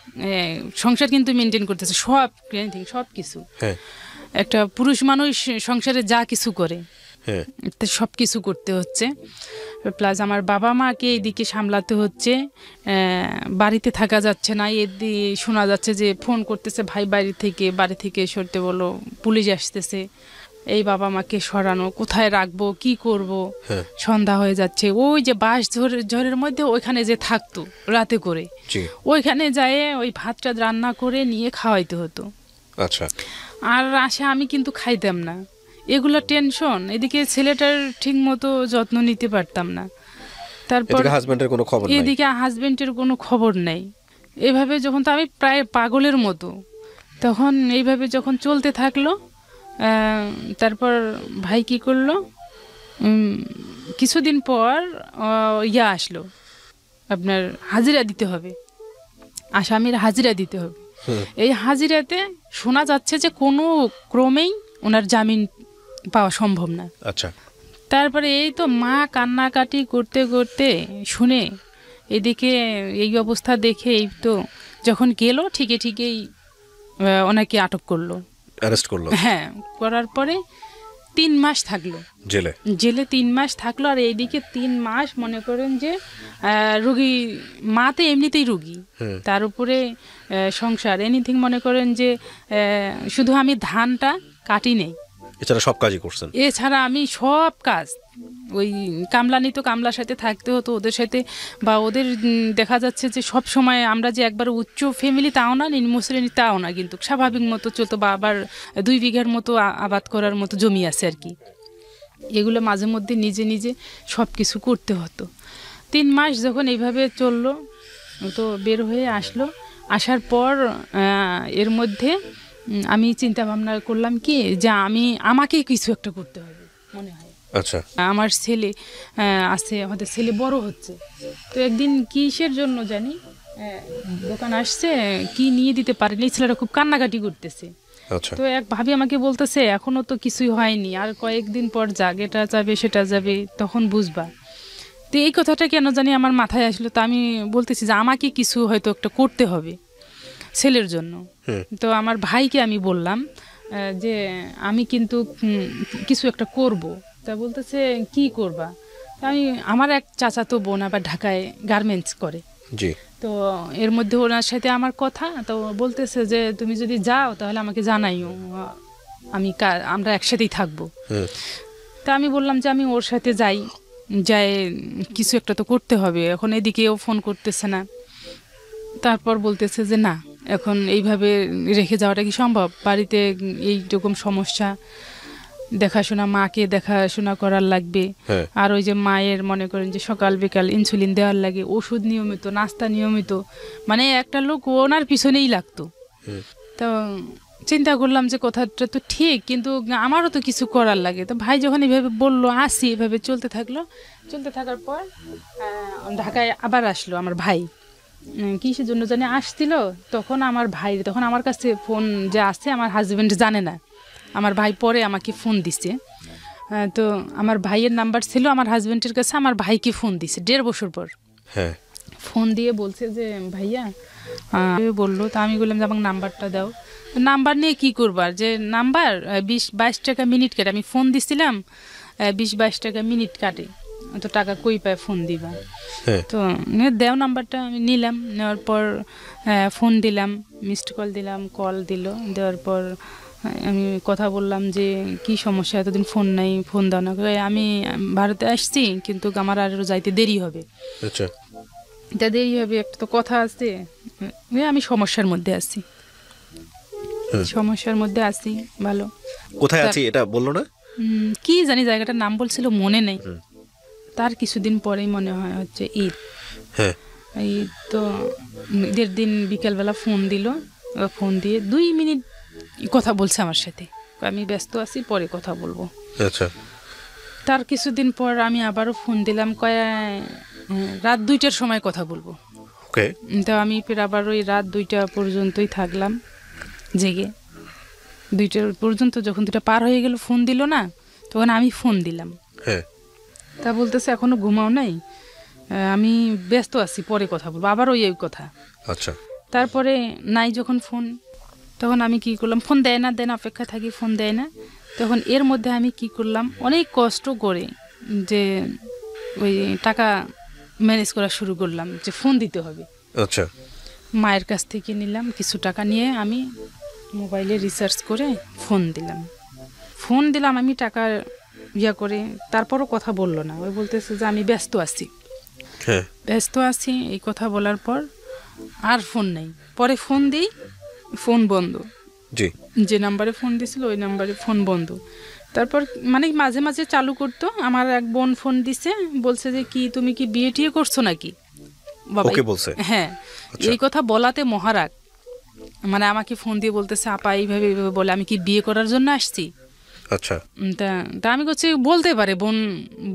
S1: সংসার কিন্তু মেনটেন করতেছে সব কিছু। একটা পুরুষ মানুষ সংসারে যা কিছু করে সব কিছু করতে হচ্ছে, প্লাস আমার বাবা মাকে এইদিকে সামলাতে হচ্ছে, বাড়িতে থাকা যাচ্ছে না। এদিকে শোনা যাচ্ছে যে ফোন করতেছে ভাই বাড়ি থেকে সরতে বলো, পুলিশ আসতেছে। এই বাবা মাকে সরানো, কোথায় রাখবো, কি করব, সন্ধ্যা হয়ে যাচ্ছে। ওই যে বাঁশ ঝড়ের মধ্যে ওইখানে যে থাকতো রাতে করে, ওইখানে যায় ওই ভাতটা রান্না করে নিয়ে খাওয়াইতে হতো।
S2: আচ্ছা।
S1: আর আমি কিন্তু খাইতাম না, এগুলো টেনশন। এদিকে ছেলেটার ঠিক মতো যত্ন নিতে পারতাম না। তারপর এদিকে হাজবেন্ডের কোনো খবর নেই। এভাবে যখন, তো আমি প্রায় পাগলের মতো, তখন এইভাবে যখন চলতে থাকলো, তারপর ভাই কি করলো, কিছুদিন পর আসলো, আপনার হাজিরা দিতে হবে, আসামির হাজিরা দিতে হবে। এই হাজিরাতে শোনা যাচ্ছে যে কোনো ক্রমেই ওনার জামিন পাওয়া সম্ভব না।
S2: আচ্ছা।
S1: তারপরে এই তো মা কান্নাকাটি করতে করতে শুনে, এদিকে এই অবস্থা দেখে এই তো যখন গেল, ঠিকই ওনাকে আটক করলো,
S2: অ্যারেস্ট করলো।
S1: হ্যাঁ, করার পরে 3 মাস থাকলো জেলে 3 মাস থাকলো। আর এইদিকে 3 মাস মনে করেন যে রোগী, মা তো এমনিতেই রোগী, তার উপরে সংসার, এনিথিং মনে করেন যে শুধু আমি ধানটা কাটি নেই,
S2: এছাড়া সব কাজই করছেন।
S1: এছাড়া আমি সব কাজ, ওই কামলা নিত, কামলার সাথে থাকতে হতো ওদের সাথে, বা ওদের দেখা যাচ্ছে যে সব সময় আমরা যে একবার উচ্চ ফ্যামিলি তাও না, নিম্ন শ্রেণী তাও না, কিন্তু স্বাভাবিক মতো চলতো। বা আবার 2 বিঘার মতো আবাদ করার মতো জমি আছে আর কি। এগুলো মাঝে মধ্যে নিজে সব কিছু করতে হতো। 3 মাস যখন এইভাবে চললো, তো বের হয়ে আসলো। আসার পর এর মধ্যে আমি চিন্তা ভাবনা করলাম কি, যে আমাকে কিছু একটা করতে হবে মনে হয়।
S2: আচ্ছা।
S1: আমার ছেলে আছে, আমাদের ছেলে বড় হচ্ছে, তো একদিন কিসের জন্য জানি দোকান আসছে, কি নিয়ে দিতে পারেনি, এই ছেলেটা খুব কান্নাকাটি করতেছে।
S2: আচ্ছা,
S1: তো এক ভাবি আমাকে বলতেছে এখনো তো কিছুই হয়নি, আর কয়েকদিন পর যাক, এটা যাবে সেটা যাবে, তখন বুঝবা। তো এই কথাটা কেন জানি আমার মাথায় আসলো। তো আমি বলতেছি যে আমাকে কিছু হয়তো একটা করতে হবে ছেলের জন্য। তো আমার ভাইকে আমি বললাম যে আমি কিন্তু কিছু একটা করব। তা বলতেছে কি করবা? আমি, আমার এক চাচাতো বোন আবার ঢাকায় গার্মেন্টস করে।
S2: জি।
S1: তো এর মধ্যে ওনার সাথে আমার কথা, তো বলতেছে যে তুমি যদি যাও তাহলে আমাকে জানাইও, আমরা একসাথেই থাকবো। তা আমি বললাম যে আমি ওর সাথে যাই, কিছু একটা তো করতে হবে। এখন এদিকেও ফোন করতেছে না। তারপর বলতেছে যে না, এখন এইভাবে রেখে যাওয়াটা কি সম্ভব? বাড়িতে এইরকম সমস্যা, দেখাশোনা, মাকে দেখাশোনা করার লাগবে। আর ওই যে মায়ের মনে করেন যে সকাল বিকাল ইনসুলিন দেওয়ার লাগে, ওষুধ নিয়মিত, নাস্তা নিয়মিত, মানে একটা লোক ওনার পিছনেই লাগতো। তো চিন্তা করলাম যে কথাটা তো ঠিক, কিন্তু আমারও তো কিছু করার লাগে। তো ভাই যখন এইভাবে বললো, আসি, এভাবে চলতে থাকলো। চলতে থাকার পর ঢাকায় আবার আসলো আমার ভাই, কিসের জন্য জানি আসছিল। তখন আমার ভাই, তখন আমার কাছে ফোন যে আসছে আমার হাজব্যান্ড জানে না, আমার ভাই পরে আমাকে ফোন দিছে। তো আমার ভাইয়ের নাম্বার ছিল আমার হাজব্যান্ডের কাছে, আমার ভাইকে ফোন দিছে 1.5 বছর পর। ফোন দিয়ে বলছে যে ভাইয়া বললো। তা আমি বললাম যে আমাকে নাম্বারটা দাও। নাম্বার নিয়ে কি করবার, যে নাম্বার 20-22 টাকা মিনিট কাটে, আমি ফোন দিছিলাম 20-22 টাকা মিনিট কাটে, তো টাকা কই পায় ফোন দিবা। তো দেও নাম্বারটা। আমি নিলাম, নেওয়ার পর ফোন দিলাম, মিসড কল দিলাম, কল দিল। দেওয়ার পর আমি কথা বললাম যে কি সমস্যা, এতদিন ফোন নাই, ফোন দাও না। আমি ভারতে আসছি, কিন্তু আমার আরও যাইতে দেরি হবে।
S2: আচ্ছা,
S1: তা দেরি হবে, একটা তো কথা আছে। আমি সমস্যার মধ্যে আছি, সমস্যার মধ্যে আছি। ভালো,
S2: কোথায় আছি এটা বললো না,
S1: কি জানি জায়গাটার নাম বলছিল, মনে নেই। তার কিছুদিন পরেই মনে হয় হচ্ছে ঈদ। ঈদ তো ঈদের দিন বিকেলবেলা ফোন দিল। ফোন দিয়ে 2 মিনিট কথা বলছে আমার সাথে, আমি ব্যস্ত আছি, পরে কথা বলবো।
S2: আচ্ছা।
S1: তার কিছুদিন পর আমি আবারও ফোন দিলাম, রাত 2টার সময় কথা বলবো। তো আমি ফের আবার ওই রাত 2টা পর্যন্তই থাকলাম জেগে। 2টা পর্যন্ত, যখন 2টা পার হয়ে গেল ফোন দিল না, তখন আমি ফোন দিলাম। তা বলতেছে এখনো ঘুমাও নাই, আমি ব্যস্ত আছি, পরে কথা বলবো। আবার ওই কথা।
S2: আচ্ছা।
S1: তারপরে নাই যখন ফোন, তখন আমি কি করলাম, ফোন দেয় না, অপেক্ষা থাকি, ফোন দেয় না। তখন এর মধ্যে আমি কি করলাম, অনেক কষ্ট করে যে ওই টাকা ম্যানেজ করা শুরু করলাম, যে ফোন দিতে হবে।
S2: আচ্ছা।
S1: মায়ের কাছ থেকে নিলাম কিছু টাকা, নিয়ে আমি মোবাইলে রিচার্জ করে ফোন দিলাম। আমি টাকা করে, তারপরও কথা বললো না। ওই বলতেছে যে আমি ব্যস্ত আছি, এই কথা বলার পর আর ফোন নেই। পরে ফোন দিই, ফোন বন্ধ। যে নাম্বারে ফোন দিছিল ওই নাম্বারে ফোন বন্ধ। তারপর মানে মাঝে মাঝে চালু করতো। আমার এক বোন ফোন দিছে, বলছে যে কি তুমি কি বিয়ে টিয়ে করছো নাকি?
S2: ওকে বলছে?
S1: হ্যাঁ। এই কথা বলাতে মহারাগ, মানে আমাকে ফোন দিয়ে বলতেছে আপা এইভাবে বলে আমি কি বিয়ে করার জন্য আসছি?
S2: আচ্ছা।
S1: তা আমি করছি বলতে পারে, বোন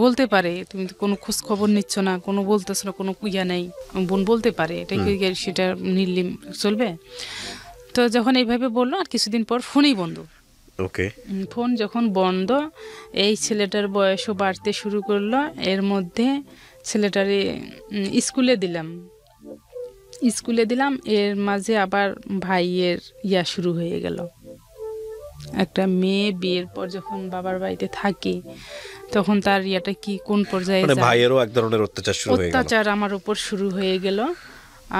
S1: বলতে পারে, তুমি তো কোনো খোঁজ খবর নিচ্ছ না, কোনো বলতেছ না, কোনো ইয়া নেই, বোন বলতে পারে, এটা কি সেটা নির্লিম চলবে? তো যখন এইভাবে বললো, আর কিছুদিন পর ফোনই বন্ধ। ফোন যখন বন্ধ, এই ছেলেটার বয়সও বাড়তে শুরু করলো। এর মধ্যে ছেলেটারে স্কুলে দিলাম। এর মাঝে আবার ভাইয়ের ইয়া শুরু হয়ে গেল। একটা মেয়ে বিয়ের পর যখন বাবার বাড়িতে থাকে, তখন তার ইয়াটা কি কোন পর্যায়ে,
S2: মানে ভাইয়েরও এক ধরনের অত্যাচার
S1: আমার উপর শুরু হয়ে গেল।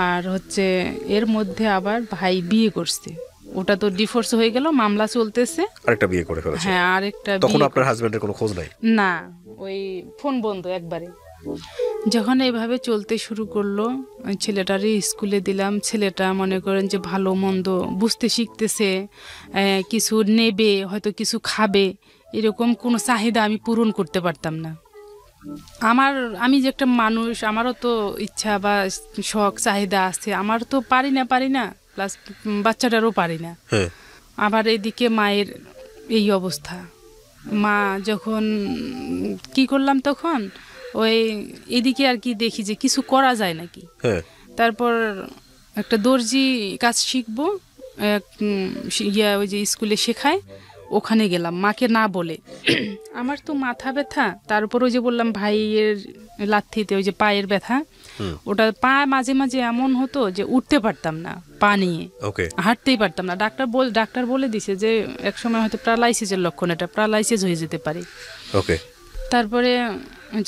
S1: আর হচ্ছে এর মধ্যে আবার ভাই বিয়ে করছে, ওটা তো ডিভোর্স হয়ে গেল, মামলা চলতেছে,
S2: আরেকটা বিয়ে করে ফেলেছে।
S1: হ্যাঁ, আরেকটা।
S2: তখন আপনার হাজবেন্ডের কোনো খোঁজ নাই?
S1: না, ওই ফোন বন্ধ একবারে। যখন এইভাবে চলতে শুরু করলো, ছেলেটারই স্কুলে দিলাম। ছেলেটা মনে করেন যে ভালো মন্দ বুঝতে শিখতেছে, কিছু নেবে, হয়তো কিছু খাবে, এরকম কোনো চাহিদা আমি পূরণ করতে পারতাম না। আমি যে একটা মানুষ, আমারও তো ইচ্ছা বা শখ চাহিদা আছে, আমার তো পারি না, প্লাস বাচ্চাটারও পারি না। আবার এদিকে মায়ের এই অবস্থা। মা যখন কি করলাম, তখন ওই এদিকে আর কি দেখি যে কিছু করা যায় নাকি। তারপর একটা দর্জি কাজ শিখবো, ওই যে স্কুলে শেখায়, ওখানে গেলাম মাকে না বলে। আমার তো মাথা ব্যথা, তার উপর ওই যে বললাম ভাইয়ের লাথিতে ওই যে পায়ের ব্যথা, ওটা পা মাঝে মাঝে এমন হতো যে উঠতে পারতাম না, পা নিয়ে হাঁটতেই পারতাম না। ডাক্তার বলে দিছে যে একসময় হয়তো প্যারালাইসিসের লক্ষণ, এটা প্যারালাইসিস হয়ে যেতে পারে। তারপরে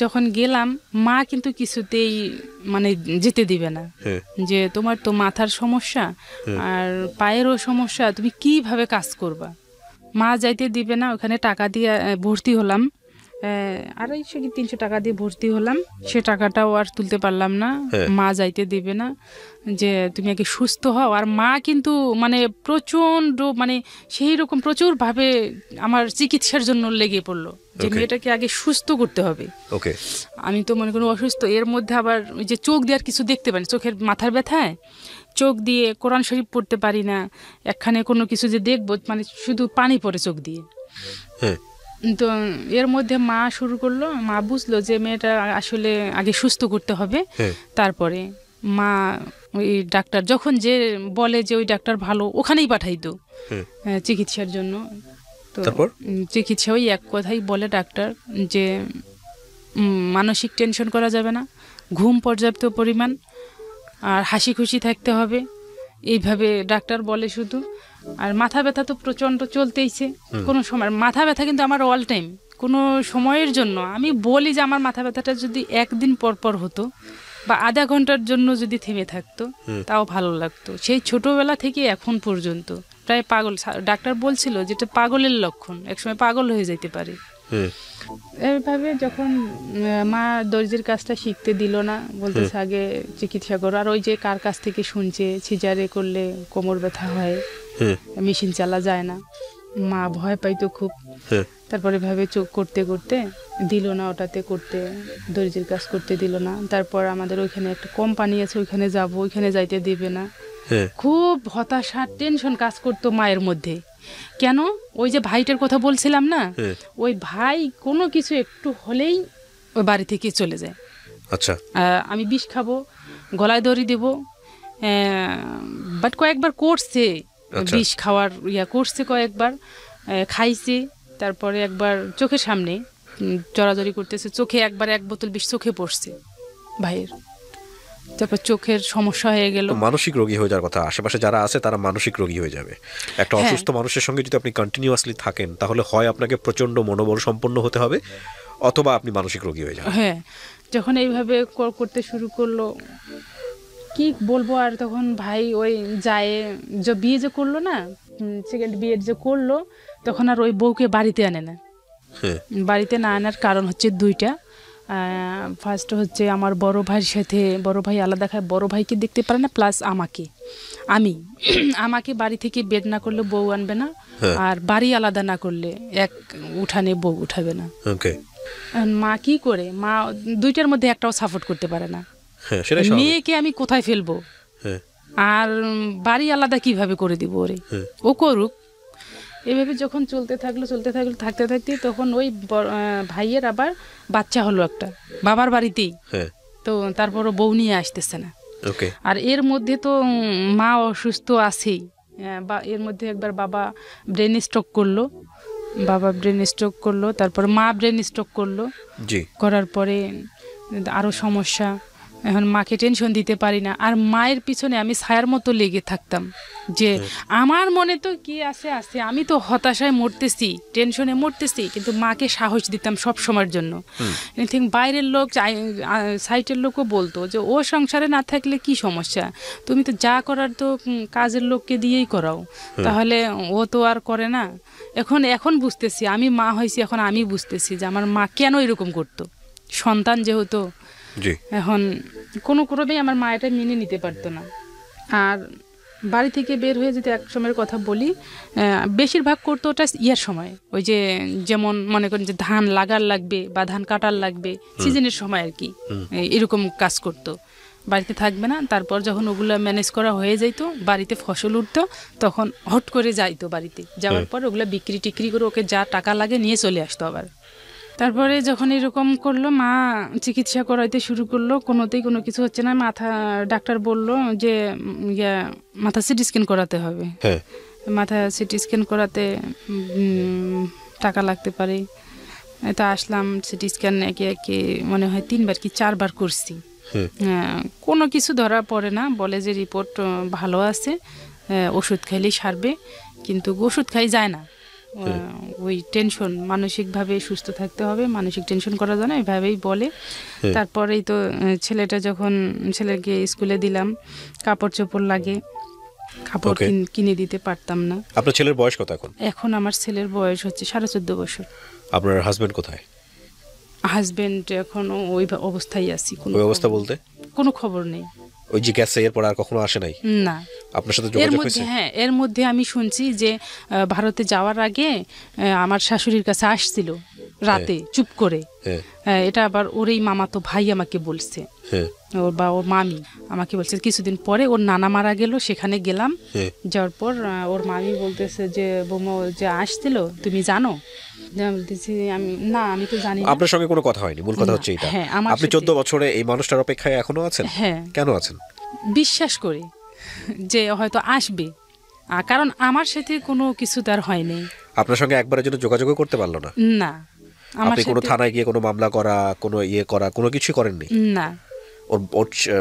S1: যখন গেলাম, মা কিন্তু কিছুতেই মানে যেতে দিবে না, যে তোমার তো মাথার সমস্যা আর পায়েরও সমস্যা, তুমি কিভাবে কাজ করবা। মা যাইতে দিবে না। ওখানে টাকা দিয়ে ভর্তি হলাম, 250 কি 300 টাকা দিয়ে ভর্তি হলাম। সে টাকাটাও আর তুলতে পারলাম না, মা যাইতে দিবে না, যে তুমি আগে সুস্থ হও। আর মা কিন্তু মানে প্রচণ্ড মানে সেই রকম প্রচুরভাবে আমার চিকিৎসার জন্য লেগে পড়লো, যে মেয়েটাকে আগে সুস্থ করতে হবে। আমি তো মনে করি অসুস্থ, এর মধ্যে আবার ওই যে চোখ দিয়ে আর কিছু দেখতে পারি, চোখের মাথার ব্যথায় চোখ দিয়ে কোরআন শরীফ পড়তে পারি না, একখানে কোনো কিছু যে দেখবো মানে শুধু পানি পড়ে চোখ দিয়ে। তো এর মধ্যে মা শুরু করলো, মা বুঝলো যে মেয়েটা আসলে আগে সুস্থ করতে হবে। তারপরে মা ওই ডাক্তার যখন যে বলে যে ওই ডাক্তার ভালো, ওখানেই পাঠাইতো চিকিৎসার জন্য। তো চিকিৎসা ওই এক কথাই বলে ডাক্তার যে মানসিক টেনশন করা যাবে না, ঘুম পর্যাপ্ত পরিমাণ, আর হাসি খুশি থাকতে হবে, এইভাবে ডাক্তার বলে শুধু। আর মাথা ব্যথা তো প্রচণ্ড চলতেইছে কোনো সময়। মাথা ব্যথা কিন্তু আমার অল টাইম, কোনো সময়ের জন্য আমি বলি যে আমার মাথা ব্যথাটা যদি একদিন পর পর হতো বা আধা ঘন্টার জন্য যদি থেমে থাকতো তাও ভালো লাগতো। সেই ছোটবেলা থেকে এখন পর্যন্ত প্রায় পাগল। ডাক্তার বলছিল যেটা পাগলের লক্ষণ, একসময় পাগল হয়ে যেতে পারে। এইভাবে যখন মা দর্জির কাজটা শিখতে দিল না, বলতেছে আগে চিকিৎসা করো। আর ওই যে কার কাছ থেকে শুনছে সিজারে করলে কোমর ব্যথা হয়, মেশিন চালা যায় না, মা ভয় পাইতো খুব। তারপরে ভাবে চোখ করতে করতে দিল না, ওটাতে করতে দর্জির কাজ করতে দিল না। তারপর আমাদের ওইখানে একটা কোম্পানি আছে, ওইখানে যাব, ওইখানে যাইতে দিবে না। খুব হতাশা টেনশন কাজ করতো মায়ের মধ্যে। কেন? ওই যে ভাইটার কথা বলছিলাম না, ওই ভাই কোনো কিছু একটু হলেই ওই বাড়ি থেকে চলে যায়।
S2: আচ্ছা,
S1: আমি বিষ খাবো, গলায় দড়ি দেবো, বাট কয়েকবার করছে বিষ খাওয়ার করছে, কয়েকবার খাইছে। তারপরে একবার চোখের সামনে জড়াজড়ি করতেছে, চোখে একবার 1 বোতল বিষ চোখে পড়ছে ভাইয়ের। তারপর চোখের সমস্যা হয়ে গেল,
S2: মানসিক রোগী হয়ে যাওয়ার কথা। আশেপাশে যারা আছে তারা মানসিক রোগী হয়ে যাবে। একটা অসুস্থ মানুষের সঙ্গে যদি আপনি কন্টিনিউয়াসলি থাকেন, তাহলে হয় আপনাকে প্রচন্ড মনোবল সম্পন্ন হতে হবে, অথবা আপনি মানসিক রোগী হয়ে যাবেন।
S1: যখন এইভাবে করতে শুরু করলো, কি বলবো আর, তখন ভাই ওই যায় যে বিয়ে যে করলো না, সেকেন্ড বিয়ে যে করলো, তখন আর ওই বউকে বাড়িতে আনে না। বাড়িতে না আনার কারণ হচ্ছে 2টা। ফার্স্ট হচ্ছে আমার বড় ভাইয়ের সাথে, বড় ভাই আলাদা খায়, বড় ভাইকে দেখতে পারে না, প্লাস আমাকে বাড়ি থেকে বের না করলে বউ আনবে না, আর বাড়ি আলাদা না করলে এক উঠানে বউ উঠাবে না। মা কি করে, মা 2টার মধ্যে একটাও সাপোর্ট করতে পারে না। মেয়েকে আমি কোথায় ফেলবো, আর বাড়ি আলাদা কিভাবে করে দিব ওরে, ও করুক। এইভাবে যখন চলতে থাকতে থাকতে তখন ওই ভাইয়ের আবার বাচ্চা হলো একটা বাবার বাড়িতেই। তো তারপরও বউ নিয়ে আসতেছে না। আর এর মধ্যে তো মা অসুস্থ আছেই, এর মধ্যে একবার বাবা ব্রেন স্ট্রোক করলো, তারপর মা ব্রেন স্ট্রোক করলো, করার পরে আরো সমস্যা। এখন মাকে টেনশন দিতে পারি না, আর মায়ের পিছনে আমি ছায়ার মতো লেগে থাকতাম, যে আমার মনে তো কি আছে, আমি তো হতাশায় মরতেছি, টেনশনে মরতেছি, কিন্তু মাকে সাহস দিতাম সব সময়ের জন্য। এনিথিং বাইরের লোক, সাইটের লোকও বলতো যে ও সংসারে না থাকলে কি সমস্যা, তুমি তো যা করার তো কাজের লোককে দিয়েই করাও, তাহলে ও তো আর করে না। এখন বুঝতেছি, আমি মা হয়েছি, এখন আমি বুঝতেছি যে আমার মা কেন এরকম করতো। সন্তান যেহেতু, এখন কোনো ক্রমেই আমার মা এটা মেনে নিতে পারতো না। আর বাড়ি থেকে বের হয়ে যদি এক সময়ের কথা বলি, বেশিরভাগ করতো ওটা সময়, ওই যে যেমন মনে করেন যে ধান লাগার লাগবে বা ধান কাটার লাগবে, সিজনের সময় আর কি, এরকম কাজ করতো। বাড়িতে থাকবে না, তারপর যখন ওগুলো ম্যানেজ করা হয়ে যাইতো, বাড়িতে ফসল উঠতো, তখন হট করে যাইতো বাড়িতে, যাওয়ার পর ওগুলো বিক্রি টিক্রি করে ওকে যা টাকা লাগে নিয়ে চলে আসতো আবার। তারপরে যখন এরকম করলো, মা চিকিৎসা করাইতে শুরু করলো, কোনোতেই কোনো কিছু হচ্ছে না। ডাক্তার বলল যে মাথা সিটি স্ক্যান করাতে হবে।
S2: হ্যাঁ,
S1: মাথা সিটি স্ক্যান করাতে টাকা লাগতে পারে। তো আসলাম, সিটি স্ক্যান একে একে মনে হয় 3বার কি 4বার করছি। কোনো কিছু ধরা পড়ে না, বলে যে রিপোর্ট ভালো আছে, ওষুধ খাইলেই সারবে, কিন্তু ওষুধ খাই যায় না। ওই টেনশন, মানসিকভাবে সুস্থ থাকতে হবে, মানসিক টেনশন করা যায় না, এইভাবেই বলে। তারপরেই তো ছেলেকে স্কুলে দিলাম, কাপড় চোপড় লাগে, কাপড় কিনে দিতে পারতাম না।
S2: আপনার ছেলের বয়স কত এখন?
S1: এখন আমার ছেলের বয়স হচ্ছে 14.5 বছর।
S2: আপনার হাজবেন্ড কোথায়?
S1: হাজবেন্ড এখনো ওই অবস্থায় আছি।
S2: ওই অবস্থা বলতে কোনো
S1: খবর নেই।
S2: ওই যে গেছে, এরপর আর কখনো আসে নাই?
S1: না।
S2: আপনার সাথে যোগাযোগ হয়েছে?
S1: হ্যাঁ, এর মধ্যে আমি শুনছি যে ভারতে যাওয়ার আগে আমার শাশুড়ির কাছে আসছিল রাতে চুপ করে। এটা আবার ওরই মামাতো ভাই আমাকে বলছে, ওর মামি আমাকে বলছে। কিছুদিন পরে ওর নানা মারা গেল, সেখানে গেলাম। যাওয়ার পর ওর মামি বলতেছে যে বৌমা যে আসছিল তুমি জানো? আমি তো জানি না।
S2: আপনার সঙ্গে কোনো কথা হয়নি? মূল কথা হচ্ছে এটা, আপনি 14 বছরে এই মানুষটার অপেক্ষায় এখনো আছেন।
S1: হ্যাঁ।
S2: কেন আছেন?
S1: বিশ্বাস করে যে হয়তো আসবে, কারণ আমার সাথে কোনো কিছু তার হয়নি।
S2: আপনার সঙ্গে একবারের জন্য যোগাযোগও করতে পারলো না?
S1: না।
S2: আপনি কোনো থানায় গিয়ে কোনো মামলা করা, কোনো করা, কোনো কিছু করেননি?
S1: না।
S2: ওর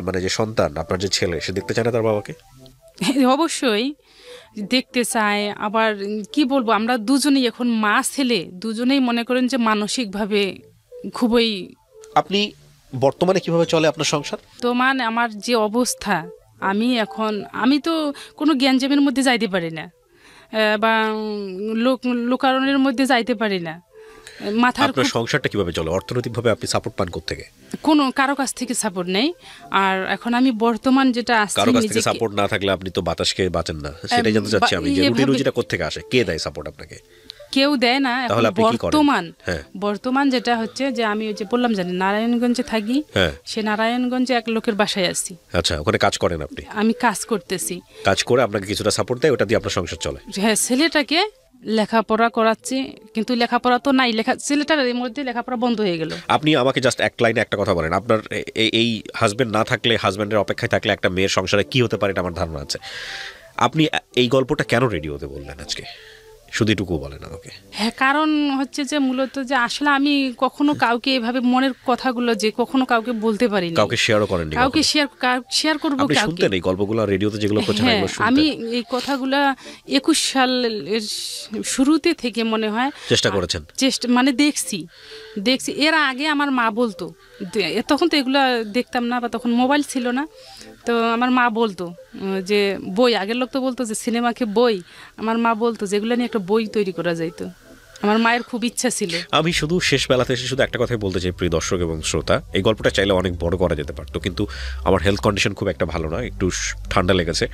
S2: মানে যে সন্তান, আপনার যে ছেলে, সে দেখতে চায় না তার বাবাকে?
S1: অবশ্যই দেখতে চায়। আবার কি বলবো, আমরা দুজনেই এখন মা ছেলে দুজনেই মনে করেন যে মানসিকভাবে খুবই।
S2: আপনি বর্তমানে কিভাবে চলে আপনার সংসার?
S1: আমার যে অবস্থা, আমি তো কোনো জ্ঞানজামের মধ্যে যাইতে পারি না, বা লোকারণের মধ্যে যাইতে পারি না।
S2: আপনার সংসারটা কিভাবে চলে? অর্থনৈতিকভাবে আপনি সাপোর্ট পান কোত্থেকে?
S1: কোনো কারো কাছ থেকে সাপোর্ট নেই। আর এখন আমি বর্তমান যেটা আসছে,
S2: কারো কাছ থেকে সাপোর্ট না থাকলে আপনি তো বাতাস খেয়ে বাঁচেন না, সেটাই জানতে চাচ্ছি আমি, যে রুটি রুজিটা কোত্থেকে আসে, কে দেয় সাপোর্ট আপনাকে?
S1: কেউ দেয় না। বর্তমান যেটা হচ্ছে যে আমি ওই যে বললাম জানি নারায়ণগঞ্জে থাকি, সে নারায়ণগঞ্জে এক লোকের বাসায় আছি।
S2: আচ্ছা, ওখানে কাজ করেন আপনি?
S1: আমি কাজ করতেছি।
S2: কাজ করে আপনাকে কিছুটা সাপোর্ট দেয়, ওটা দিয়ে আপনার সংসার চলে?
S1: হ্যাঁ, ছেলেটাকে লেখাপড়া করাচ্ছি, কিন্তু লেখাপড়া তো নাই, ছেলেটার এর মধ্যে লেখাপড়া বন্ধ হয়ে গেল।
S2: আপনি আমাকে জাস্ট এক লাইনে একটা কথা বলেন, আপনার এই হাজবেন্ড না থাকলে, হাজবেন্ডের অপেক্ষায় থাকলে একটা মেয়ের সংসারে কি হতে পারে, এটা আমার ধারণা আছে। আপনি এই গল্পটা কেন রেডিওতে বললেন আজকে, শুধু এটুকু বলেন আমাকে।
S1: হ্যাঁ, কারণ হচ্ছে যে মূলত যে আসলে আমি কখনো কাউকে এভাবে মনের কথাগুলো যে কখনো কাউকে বলতে পারিনি,
S2: কাউকে শেয়ারও করেননি।
S1: কাউকে শেয়ার করব
S2: আপনি শুনতেন এই গল্পগুলো রেডিওতে যেগুলো প্রচার হয়, এগুলো শুনতেন?
S1: আমি এই কথাগুলো 21 সালের শুরুতে থেকে মনে হয়
S2: চেষ্টা করেছেন।
S1: মানে দেখছি। এর আগে আমার মা বলতো, তখন তো এগুলো দেখতাম না, বা তখন মোবাইল ছিল না, তো আমার মা বলতো যে বই, আগের লোক তো বলতো যে সিনেমাকে বই, আমার মা বলতো যেগুলো নিয়ে একটা বই তৈরি করা যাইতো। আমার মায়ের খুব ইচ্ছা ছিল।
S2: আমি শুধু শেষ বেলাতে এসে শুধু একটা কথাই বলতে চাই, প্রিয় দর্শক এবং শ্রোতা, এই গল্পটা চাইলে অনেক বড় করা যেতে পারতো, কিন্তু আমার হেলথ কন্ডিশন খুব একটা ভালো না, একটু ঠান্ডা লেগেছে,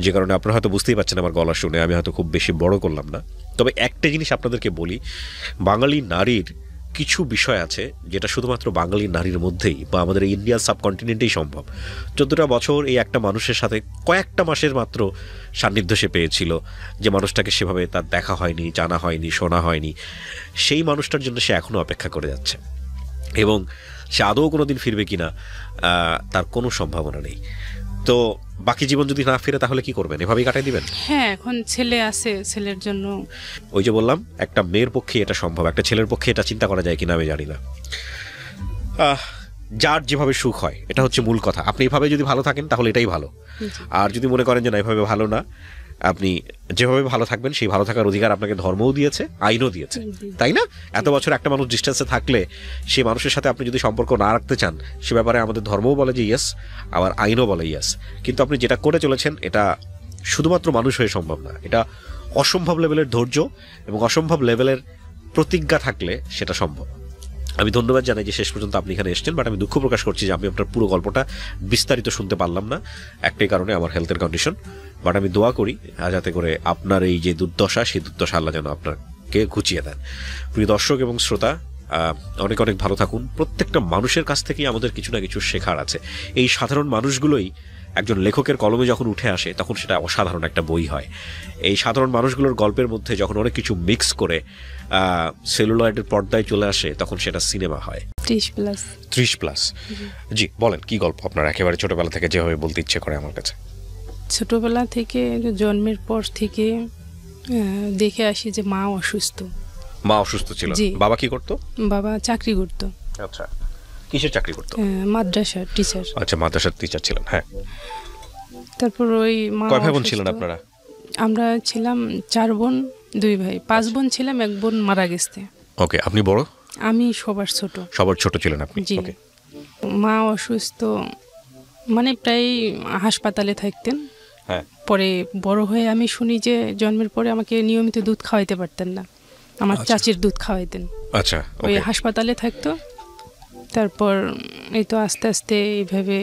S2: যে কারণে আপনারা হয়তো বুঝতেই পারছেন আমার গলা শুনে, আমি হয়তো খুব বেশি বড় করলাম না। তবে একটা জিনিস আপনাদেরকে বলি, বাঙালি নারীর কিছু বিষয় আছে যেটা শুধুমাত্র বাঙালি নারীর মধ্যেই বা আমাদের ইন্ডিয়ান সাবকন্টিনেন্টেই সম্ভব। 14টা বছর এই একটা মানুষের সাথে কয়েকটা মাসের মাত্র সান্নিধ্য সে পেয়েছিল, যে মানুষটাকে সেভাবে তার দেখা হয়নি, জানা হয়নি, শোনা হয়নি, সেই মানুষটার জন্য সে এখনও অপেক্ষা করে যাচ্ছে, এবং সে আদৌ কোনো দিন ফিরবে কিনা তার কোনো সম্ভাবনা নেই। তো বাকি জীবন যদি না ফিরে তাহলে কি করবেন? এভাবেই কাটাই দিবেন?
S1: হ্যাঁ, এখন ছেলে আছে, ছেলের জন্য।
S2: ওই যে বললাম, একটা মেয়ের পক্ষে এটা সম্ভব, একটা ছেলের পক্ষে এটা চিন্তা করা যায় কিনা আমি জানি না। যার যেভাবে সুখ হয়, এটা হচ্ছে মূল কথা। আপনি এভাবে যদি ভালো থাকেন তাহলে এটাই ভালো, আর যদি মনে করেন যে না এভাবে ভালো না, আপনি যেভাবে ভালো থাকবেন সেই ভালো থাকার অধিকার আপনাকে ধর্মও দিয়েছে, আইনও দিয়েছে, তাই না? এত বছর একটা মানুষ ডিস্টেন্সে থাকলে সেই মানুষের সাথে আপনি যদি সম্পর্ক না রাখতে চান, সে ব্যাপারে আমাদের ধর্মও বলে যে ইয়েস, আবার আইনও বলে ইয়েস। কিন্তু আপনি যেটা করে চলেছেন এটা শুধুমাত্র মানুষ হয়ে সম্ভব না, এটা অসম্ভব লেভেলের ধৈর্য এবং অসম্ভব লেভেলের প্রতিজ্ঞা থাকলে সেটা সম্ভব। আমি ধন্যবাদ জানাই যে শেষ পর্যন্ত আপনি এখানে এসেছেন, বাট আমি দুঃখ প্রকাশ করছি যে আমি আপনার পুরো গল্পটা বিস্তারিত শুনতে পারলাম না, একটাই কারণে, আমার হেলথের কন্ডিশন। বাট আমি দোয়া করি যাতে করে আপনার এই যে দুর্দশা, সেই দুর্দশা আল্লাহ যেন আপনাকে ঘুচিয়ে দেন। প্রিয় দর্শক এবং শ্রোতা, অনেক অনেক ভালো থাকুন। প্রত্যেকটা মানুষের কাছ থেকেই আমাদের কিছু না কিছু শেখার আছে। এই সাধারণ মানুষগুলোই একজন লেখকের কলমে যখন উঠে আসে তখন সেটা অসাধারণ একটা বই হয়। এই সাধারণ মানুষগুলোর গল্পের মধ্যে যখন অনেক কিছু মিক্স করে সেলুলয়েডের পর্দায় চলে আসে তখন সেটা সিনেমা হয়। 30+। জি বলেন, কি গল্প আপনার একেবারে ছোটবেলা থেকে যেভাবে বলতে ইচ্ছে করে আমার কাছে?
S1: ছোটবেলা থেকে জন্মের পর থেকে দেখে আসি যে মা অসুস্থ।
S2: মা অসুস্থ ছিল? বাবা কি করতো?
S1: বাবা চাকরি করতো।
S2: আচ্ছা, কিসের চাকরি করতো?
S1: মাদ্রাসার টিচার।
S2: আচ্ছা, মাদ্রাসার টিচার ছিলেন। হ্যাঁ,
S1: তারপর ওই মা।
S2: কয় ভাই বোন ছিলেন আপনারা?
S1: আমরা ছিলাম 4 বোন 2 ভাই। 5 বোন ছিলাম, 1 বোন মারা গেছে।
S2: ওকে, আপনি বড়?
S1: আমি সবার ছোট।
S2: সবার ছোট ছিলেন আপনি?
S1: ওকে। মা অসুস্থ, মানে প্রায় হাসপাতালে থাকতেন।
S2: হ্যাঁ।
S1: পরে বড় হয়ে আমি শুনি যে জন্মের পরে আমাকে নিয়মিত দুধ খাওয়াইতে পারতেন না, আমার চাচির দুধ খাওয়াইতেন।
S2: আচ্ছা,
S1: ওই হাসপাতালে থাকতো। তারপর এই তো আস্তে আস্তে এইভাবে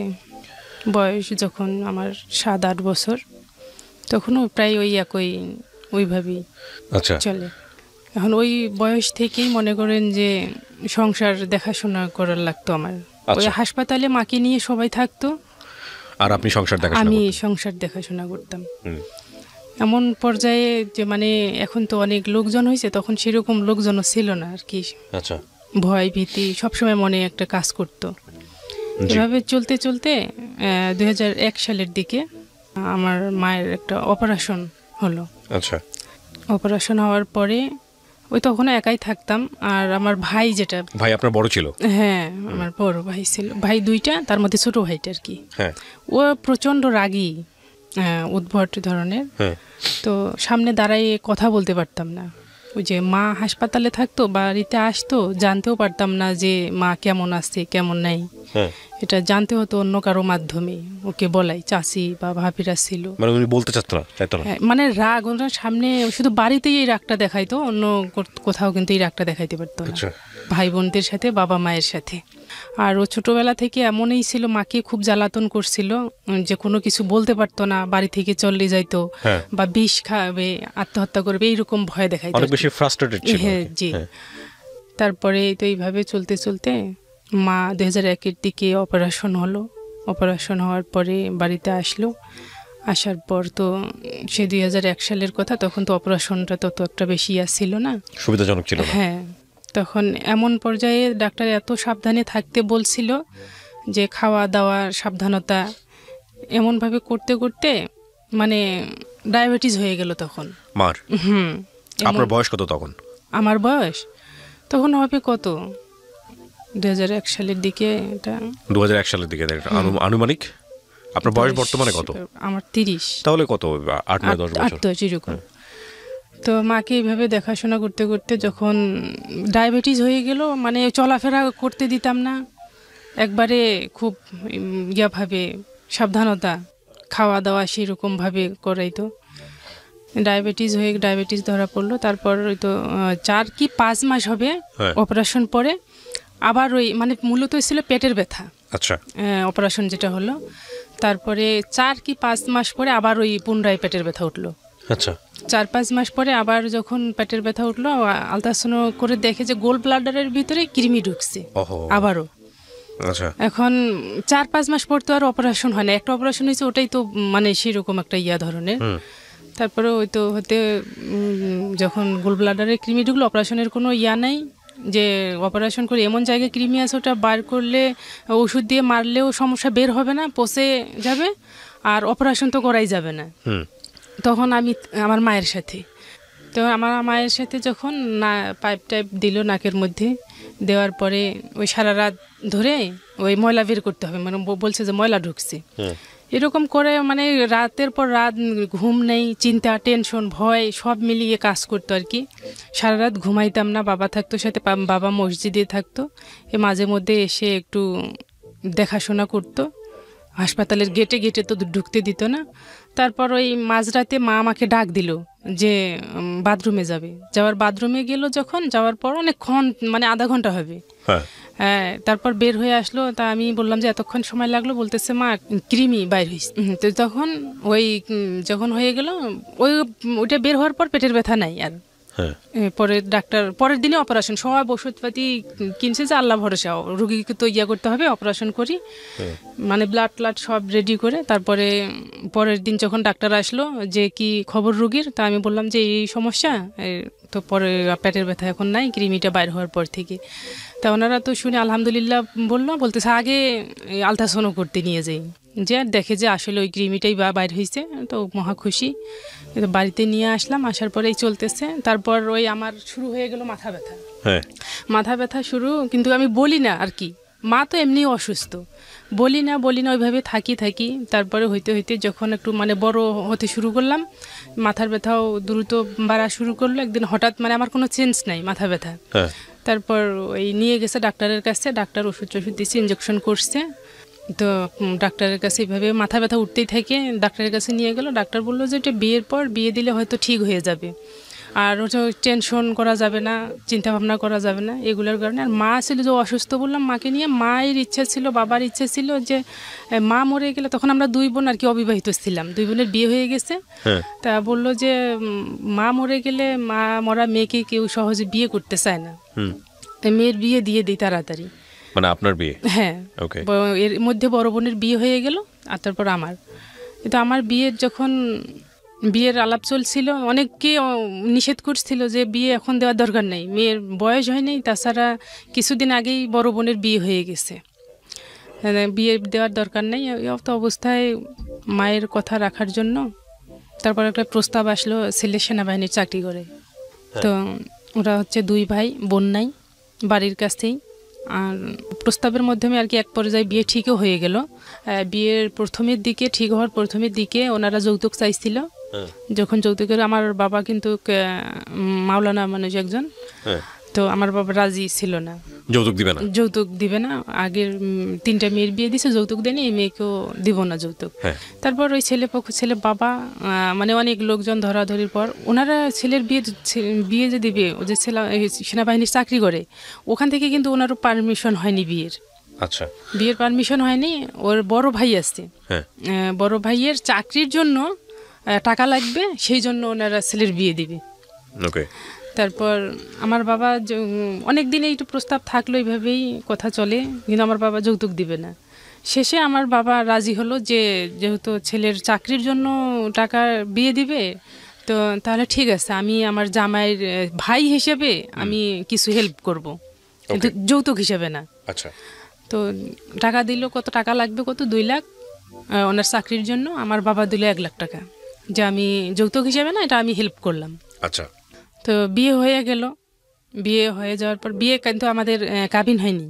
S1: বয়স যখন আমার 7-8 বছর, তখনও প্রায় ওই একই ওইভাবেই চলে। এখন ওই বয়স থেকেই মনে করেন যে সংসার দেখাশোনা করার লাগতো আমার। ওই হাসপাতালে মাকে নিয়ে সবাই থাকতো,
S2: আর আপনি সংসার দেখাশোনা?
S1: আমি সংসার দেখাশোনা করতাম। এমন পর্যায়ে যে মানে এখন তো অনেক লোকজন হয়েছে, তখন সেরকম লোকজনও ছিল না আর কি।
S2: আচ্ছা।
S1: ভয় ভীতি সবসময় মনে একটা কাজ করতো। এভাবে চলতে চলতে 2001 সালের দিকে আমার মায়ের একটা অপারেশন হলো।
S2: আচ্ছা।
S1: অপারেশন হওয়ার পরে ওই তখন একাই থাকতাম। আর আমার ভাই, যেটা
S2: ভাই আপনার বড় ছিল?
S1: হ্যাঁ, আমার বড় ভাই ছিল। ভাই 2টা, তার মধ্যে ছোট ভাইটা আর কি।
S2: হ্যাঁ।
S1: ও প্রচন্ড রাগী, উদ্ভট ধরনের। তো সামনে দাঁড়ায় কথা বলতে পারতাম না। ওই যে মা হাসপাতালে থাকতো, বাড়িতে আসতো, জানতেও পারতাম না যে মা কেমন আছে কেমন নাই। এটা জানতে হতো অন্য কারো মাধ্যমে, ওকে বলাই চাচি বা ভাবিরা ছিল।
S2: মানে উনি বলতে চাইতো না?
S1: মানে রাগ ওনার সামনে, শুধু বাড়িতেই এই রাগটা দেখাইতো, অন্য কোথাও কিন্তু এই রাগটা দেখাইতে পারতো না। ভাই বোনদের সাথে, বাবা মায়ের সাথে। আর ও ছোটবেলা থেকে এমনই ছিল, মাকে খুব জ্বালাতন করছিল, যে কোনো কিছু বলতে পারতো না, বাড়ি থেকে চলে যাইতো, বা বিষ খাবে, আত্মহত্যা করবে, এইরকম ভয় দেখাইতো।
S2: অনেক বেশি ফ্রাস্ট্রেটেড ছিল।
S1: হ্যাঁ, জি। তারপরে তো এইভাবে চলতে চলতে মা 2001-এর দিকে অপারেশন হলো। অপারেশন হওয়ার পরে বাড়িতে আসলো। আসার পর তো সে 2001 সালের কথা, তখন তো অপারেশনটা তত একটা বেশি ছিল না,
S2: সুবিধাজনক ছিল না।
S1: হ্যাঁ, তখন এমন পর্যায়ে ডাক্তার এত সাবধানে থাকতে বলছিল যে খাওয়া দাওয়া সাবধানতা এমনভাবে করতে করতে মানে ডায়াবেটিস হয়ে গেল তখন
S2: মার। আপনার বয়স কত তখন?
S1: আমার বয়স তখন হবে কত, 2001 সালের দিকে। এটা
S2: 2001 সালের দিকে আনুমানিক আপনার বয়স বর্তমানে কত?
S1: আমার 30।
S2: তাহলে কত, 8-9-10 বছর
S1: এরকম। তো মাকে এইভাবে দেখাশোনা করতে করতে যখন ডায়াবেটিস হয়ে গেল, মানে চলাফেরা করতে দিতাম না, একবারে খুব ভাবে সাবধানতা, খাওয়া দাওয়া সেরকমভাবে করাইতো। ডায়াবেটিস ধরা পড়লো। তারপর ওই তো 4 কি 5 মাস হবে অপারেশন পরে আবার ওই মানে মূলত ছিল পেটের ব্যথা।
S2: আচ্ছা।
S1: অপারেশন যেটা হলো, তারপরে 4 কি 5 মাস পরে আবার ওই পুনরায় পেটের ব্যথা উঠলো।
S2: আচ্ছা।
S1: 4-5 মাস পরে আবার যখন পেটের ব্যথা উঠলো, আলট্রাসাউন্ড করে দেখে যে গোল ব্লাডারের ভিতরে কৃমি ঢুকছে আবারও।
S2: আচ্ছা।
S1: এখন 4-5 মাস পর তো আর অপারেশন হয় না, একটা অপারেশন হয়েছে, ওটাই তো মানে সেরকম একটা ধরনের। তারপরে ওই তো হতে যখন গোল ব্লাডারে কৃমি ঢুকলো, অপারেশনের কোনো নাই, যে অপারেশন করে এমন জায়গায় কৃমি আছে ওটা বার করলে ওষুধ দিয়ে মারলেও সমস্যা বের হবে না, পচে যাবে, আর অপারেশন তো করাই যাবে না। তখন আমি আমার মায়ের সাথে যখন পাইপ টাইপ দিল নাকের মধ্যে, দেওয়ার পরে ওই সারা রাত ধরে ওই ময়লা বের করতে হবে, মানে বলছে যে ময়লা ঢুকছে। এরকম করে মানে রাতের পর রাত ঘুম নেই, চিন্তা, টেনশন, ভয় সব মিলিয়ে কাজ করতো আর কি। সারা রাত ঘুমাইতাম না। বাবা থাকতো সাথে, বাবা মসজিদে থাকতো, মাঝে মধ্যে এসে একটু দেখাশোনা করতো। হাসপাতালের গেটে তো ঢুকতে দিত না। তারপর ওই মাঝরাতে মা আমাকে ডাক দিল যে বাথরুমে যাওয়ার বাথরুমে গেল যখন, যাওয়ার পর অনেকক্ষণ, মানে আধা ঘন্টা হবে। হ্যাঁ, তারপর বের হয়ে আসলো। তা আমি বললাম যে এতক্ষণ সময় লাগলো, বলতেছে মা কৃমি বাইর হয়েছে। তো তখন ওই যখন হয়ে গেল ওইটা বের হওয়ার পর পেটের ব্যথা নাই আর।
S2: হ্যাঁ
S1: পরে ডাক্তার পরের দিনে অপারেশন, সব ওষুধপাতি কিনছে যে আল্লাহ ভরসা, রুগীকে তো করতে হবে, অপারেশন করি, মানে ব্লাড ট্লাড সব রেডি করে। তারপরে পরের দিন যখন ডাক্তার আসলো যে কি খবর রুগীর, তা আমি বললাম যে এই সমস্যা, তো পরে পেটের ব্যথা এখন নাই, কৃমিটা বাইর হওয়ার পর থেকে। তা ওনারা তো শুনে আলহামদুলিল্লাহ বলতেছে আগে আলট্রাসাউন্ড করতে নিয়ে যাই, যে দেখে যে আসলে ওই কৃমিটাই বাইর হয়েছে, তো মহা খুশি। তো বাড়িতে নিয়ে আসলাম, আসার পরেই চলতেছে। তারপর ওই আমার শুরু হয়ে গেল মাথা ব্যথা।
S2: হ্যাঁ
S1: মাথা ব্যথা শুরু, কিন্তু আমি বলি না আর কি, মা তো এমনি অসুস্থ, বলি না ওইভাবে থাকি। তারপরে হইতে হইতে যখন একটু মানে বড় হতে শুরু করলাম, মাথার ব্যথাও দ্রুত বাড়া শুরু করলো। একদিন হঠাৎ মানে আমার কোনো চেঞ্জ নাই মাথা ব্যথা। তারপর ওই নিয়ে গেছে ডাক্তারের কাছে, ডাক্তার ওষুধ দিচ্ছে, ইঞ্জেকশন করছে। তো ডাক্তারের কাছে এইভাবে মাথা ব্যথা উঠতেই থাকে, ডাক্তারের কাছে নিয়ে গেল। ডাক্তার বললো যে এটা বিয়ের পর বিয়ে দিলে হয়তো ঠিক হয়ে যাবে, আর ওটা টেনশন করা যাবে না, চিন্তা ভাবনা করা যাবে না এগুলোর কারণে। আর মা ছিল যে অসুস্থ, বললাম মাকে নিয়ে, মায়ের ইচ্ছা ছিল, বাবার ইচ্ছা ছিল যে মা মরে গেলে, তখন আমরা 2 বোন আর কি অবিবাহিত ছিলাম, 2 বোনের বিয়ে হয়ে গেছে। তা বললো যে মা মরে গেলে, মা মরা মেয়েকে কেউ সহজে বিয়ে করতে চায় না, মেয়ের বিয়ে দিয়ে দিই তাড়াতাড়ি।
S2: মানে আপনার বিয়ে?
S1: হ্যাঁ, এর মধ্যে বড় বোনের বিয়ে হয়ে গেল, আর তারপর আমার। কিন্তু আমার বিয়ের আলাপ চলছিল, অনেককে নিষেধ করছিল যে বিয়ে এখন দেওয়ার দরকার নেই, মেয়ের বয়স হয়নি, তাছাড়া কিছুদিন আগেই বড় বোনের বিয়ে হয়ে গেছে, বিয়ে দেওয়ার দরকার নেই। এই অবস্থায় মায়ের কথা রাখার জন্য তারপর একটা প্রস্তাব আসলো, ছেলে সেনাবাহিনীর চাকরি করে। তো ওরা হচ্ছে 2 ভাই, বোন নাই, বাড়ির কাছেই। আর প্রস্তাবের মাধ্যমে আর কি এক পর্যায়ে বিয়ে ঠিকও হয়ে গেল। বিয়ের ঠিক হওয়ার প্রথমের দিকে ওনারা যৌতুক চাইছিল। যখন যৌতুকের, আমার বাবা কিন্তু মাওলানা মানুষ একজন, তো আমার বাবা রাজি ছিল না, যৌতুক দিবে না। আগের 3টা মেয়ের বিয়ে দিছে, যৌতুক দেয়নি, এই মেয়েকেও দিব না যৌতুক। তারপর ওই ছেলে বাবা মানে অনেক লোকজন ধরাধরির পর ওনারা ছেলের বিয়ে যে দিবে, ও যে ছেলে সেনাবাহিনীর চাকরি করে, ওখান থেকে কিন্তু ওনারও পারমিশন হয়নি বিয়ের।
S2: আচ্ছা,
S1: বিয়ের পারমিশন হয়নি। ওর বড় ভাই আছে, বড় ভাইয়ের চাকরির জন্য টাকা লাগবে, সেই জন্য ওনারা ছেলের বিয়ে দিবে। তারপর আমার বাবা অনেক দিন এইটু প্রস্তাব থাকলো, এইভাবেই কথা চলে, কিন্তু আমার বাবা যৌতুক দিবে না। শেষে আমার বাবা রাজি হলো যে যেহেতু ছেলের চাকরির জন্য টাকা বিয়ে দিবে, তো তাহলে ঠিক আছে, আমি আমার জামাইয়ের ভাই হিসেবে আমি কিছু হেল্প করব, কিন্তু যৌতুক হিসেবে না।
S2: আচ্ছা।
S1: তো টাকা দিল, কত টাকা লাগবে, 2 লাখ ওনার চাকরির জন্য। আমার বাবা দিল 1 লাখ টাকা, যে আমি যৌতুক হিসেবে না, এটা আমি হেল্প করলাম।
S2: আচ্ছা।
S1: তো বিয়ে হয়ে গেল। বিয়ে হয়ে যাওয়ার পর বিয়ে কিন্তু আমাদের কাবিন হয়নি।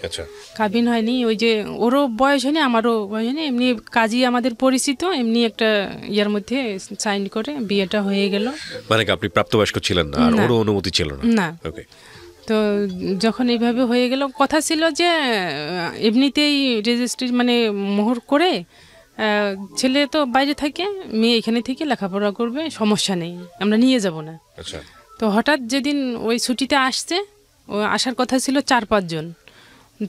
S2: আচ্ছা,
S1: কাবিন হয়নি, ওই যে ওরও বয়স হয়নি, আমারও বয়স হয়নি, এমনি কাজী আমাদের পরিচিত, এমনি একটা ইয়ার মধ্যে সাইন করে বিয়েটা হয়ে গেল।
S2: মানে আপনি প্রাপ্তবয়স্ক ছিলেন না, আর ওরও অনুমতি ছিল না?
S1: না। তো যখন এইভাবে হয়ে গেল, কথা ছিল যে এমনিতেই রেজিস্ট্রি মানে মোহর করে, ছেলে তো বাইরে থাকে, মেয়ে এখানে থেকে লেখাপড়া করবে, সমস্যা নেই, আমরা নিয়ে যাব না।
S2: আচ্ছা।
S1: তো হঠাৎ যেদিন ওই ছুটিতে আসছে, আসার কথা ছিল 4-5 জন,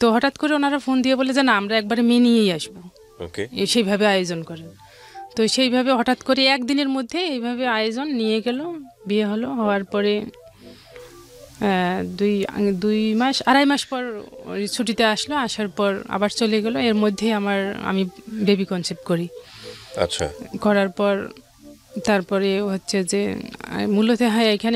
S1: তো হঠাৎ করে ওনারা ফোন দিয়ে বলে যে না, আমরা একবারে মেয়ে নিয়েই আসবো, সেইভাবে আয়োজন করেন। তো সেইভাবে হঠাৎ করে একদিনের মধ্যে এইভাবে আয়োজন নিয়ে গেল, বিয়ে হলো। হওয়ার পরে 2.5 মাস পর ছুটিতে আসলো, আসার পর আবার চলে গেল। এর মধ্যে আমি বেবি কনসেপ্ট করি।
S2: আচ্ছা।
S1: করার পর তারপরে হচ্ছে যে মূলত এখানে